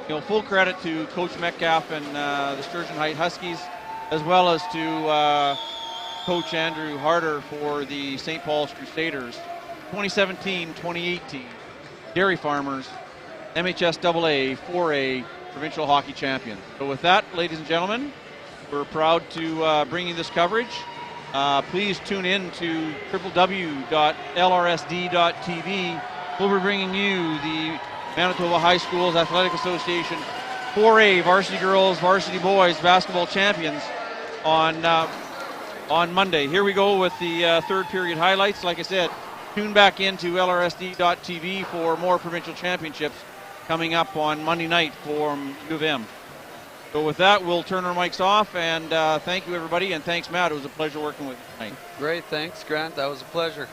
S5: You know, full credit to Coach Metcalf and the Sturgeon Heights Huskies, as well as to Coach Andrew Harder for the St. Paul's Crusaders. 2017-2018 Dairy Farmers MHSAA 4A Provincial Hockey Champion. So with that, ladies and gentlemen, we're proud to bring you this coverage. Please tune in to www.LRSD.TV. We'll be bringing you the Manitoba High Schools Athletic Association 4A Varsity Girls, Varsity Boys Basketball Champions on Monday. Here we go with the 3rd period highlights. Like I said, tune back into LRSD.TV for more provincial championships coming up on Monday night for U of M. So with that, we'll turn our mics off, and thank you, everybody, and thanks, Matt. It was a pleasure working with you tonight.
S2: Great, thanks, Grant. That was a pleasure.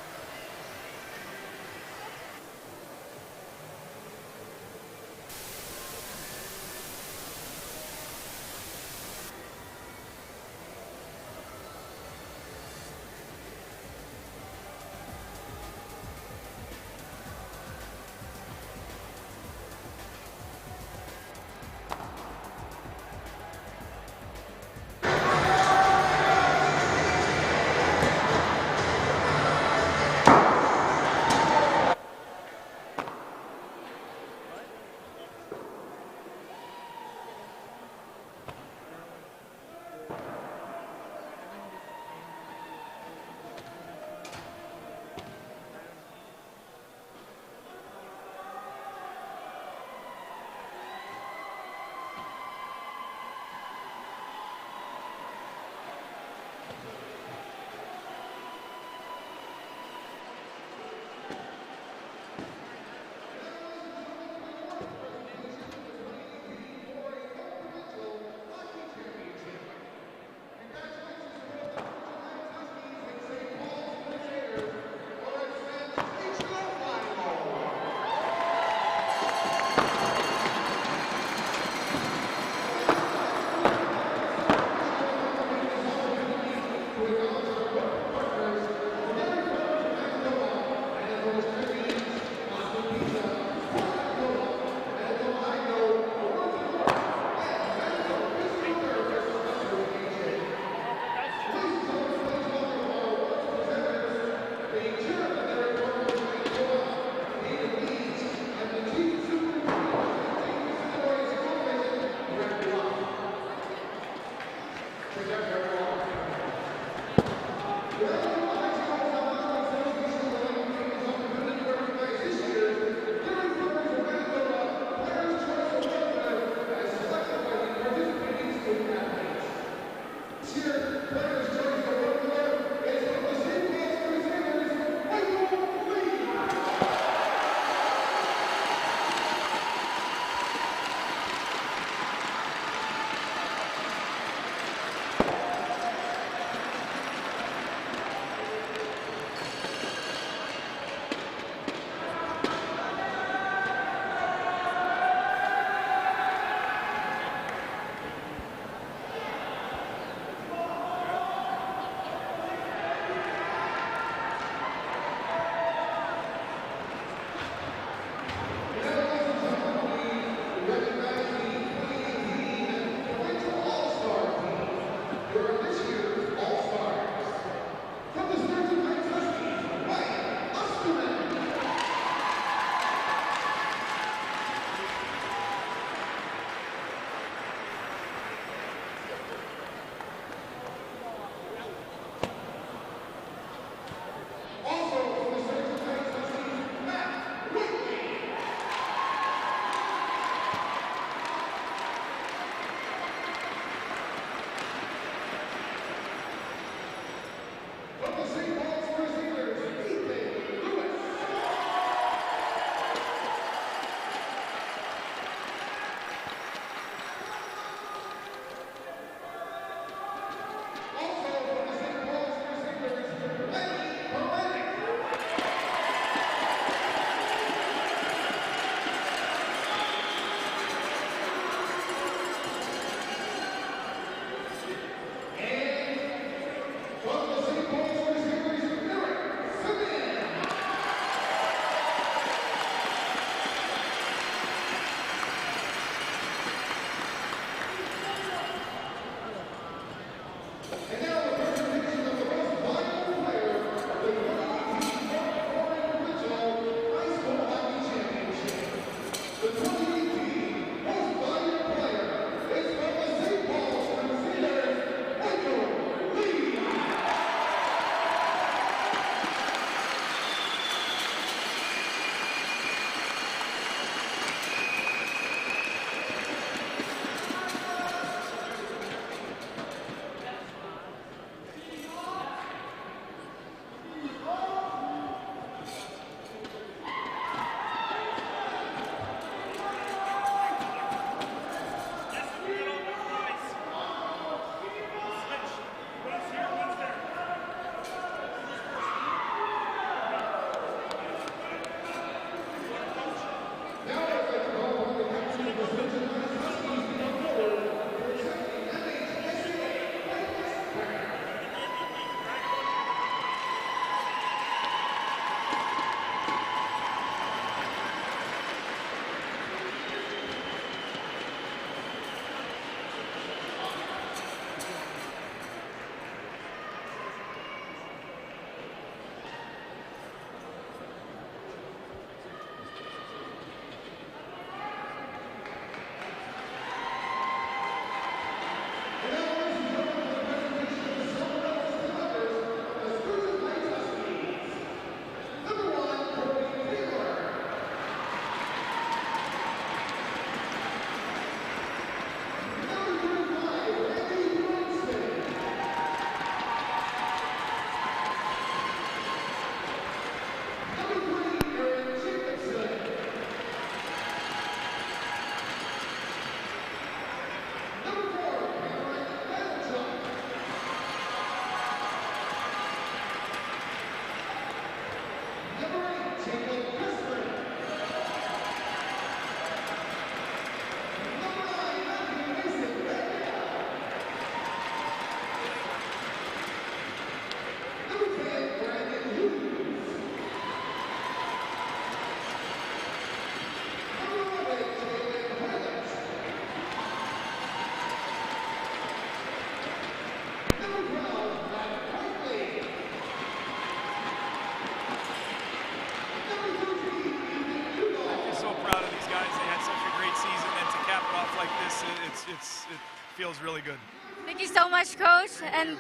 S6: feels really good.
S3: Thank you so much, Coach, and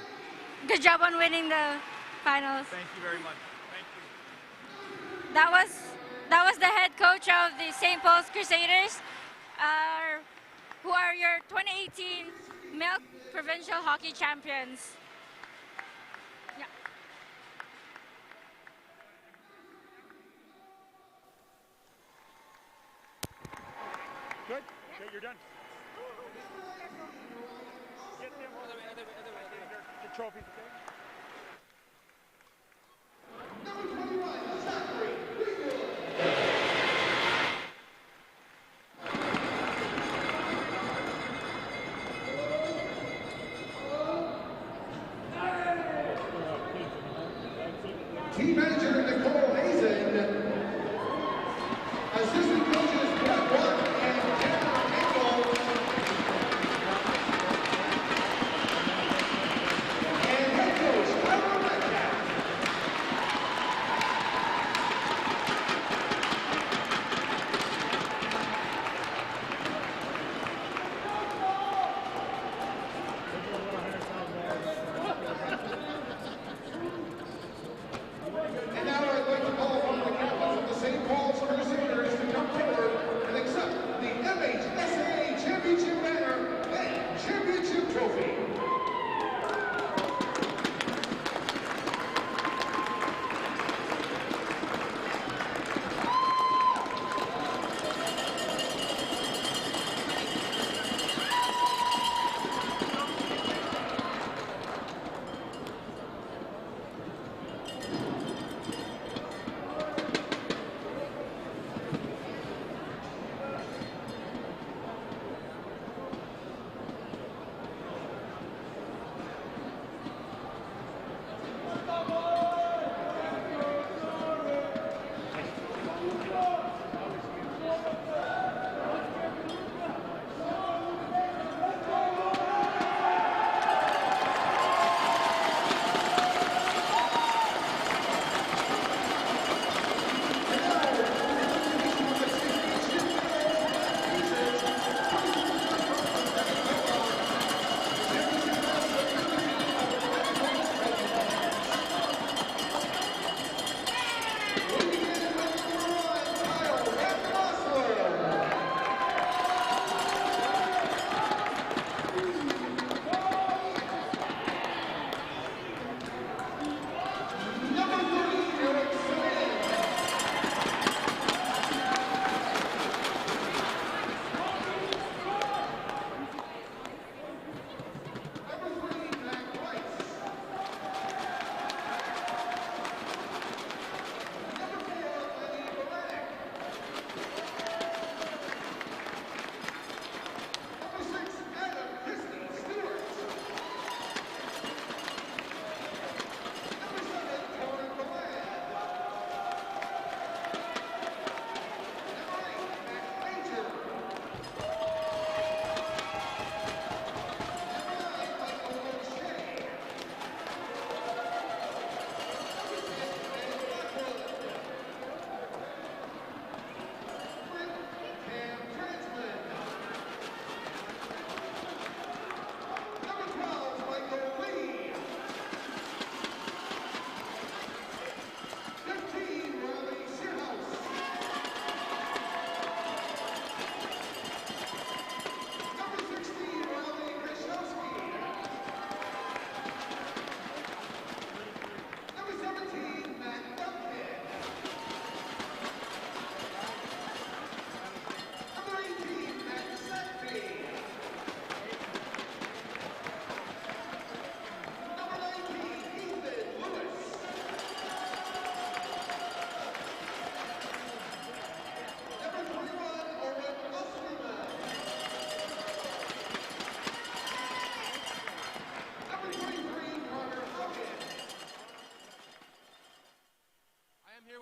S3: good job on winning the finals.
S6: Thank you very much. Thank you.
S3: That was the head coach of the St. Paul's Crusaders, who are your 2018 Milk Provincial Hockey Champions. Yeah.
S6: Good. Okay, you're done. Get them all the way. Your trophies, okay?
S14: Team manager Nicole Hazen, assistant coaches Brett Watt and Tanner Engel, and head coach Tyler Metcalf. And now I'd like to call upon the captains of the St. Paul's Crusaders to come forward and accept the MHSAA Championship banner and championship trophy.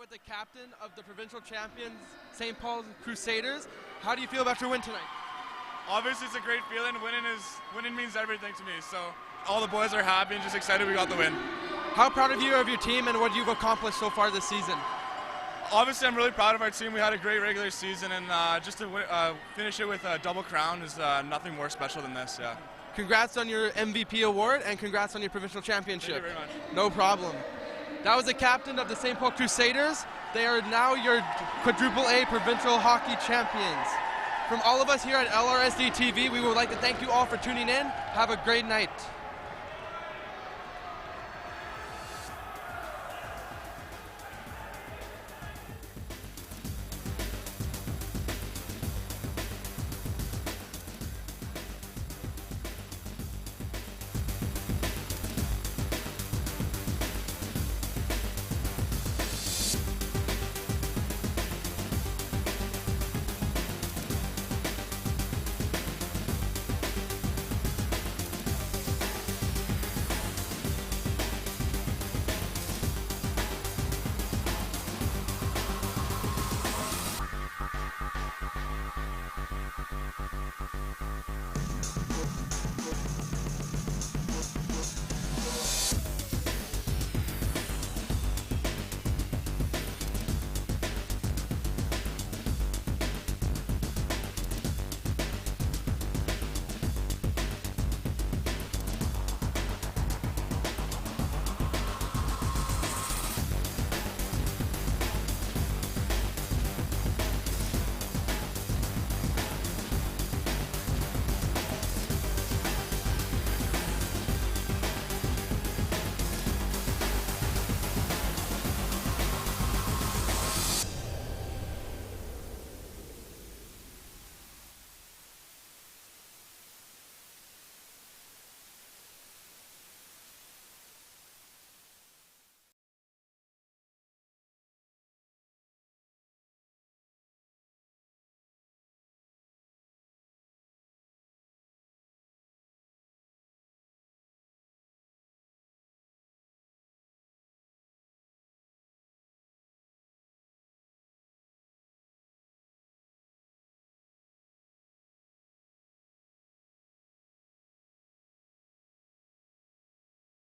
S4: The captain of the provincial champions, St. Paul's Crusaders. How do you feel about your win tonight?
S6: Obviously, it's a great feeling. Winning means everything to me. So all the boys are happy and just excited we got the win.
S4: How proud of you of your team and what you've accomplished so far this season?
S6: Obviously, I'm really proud of our team. We had a great regular season, and just to finish it with a double crown is nothing more special than this. Yeah.
S4: Congrats on your MVP award and congrats on your provincial championship.
S6: Thank you very much.
S4: No problem. That was the captain of the St. Paul Crusaders. They are now your quadruple A provincial hockey champions. From all of us here at LRSD TV, we would like to thank you all for tuning in. Have a great night.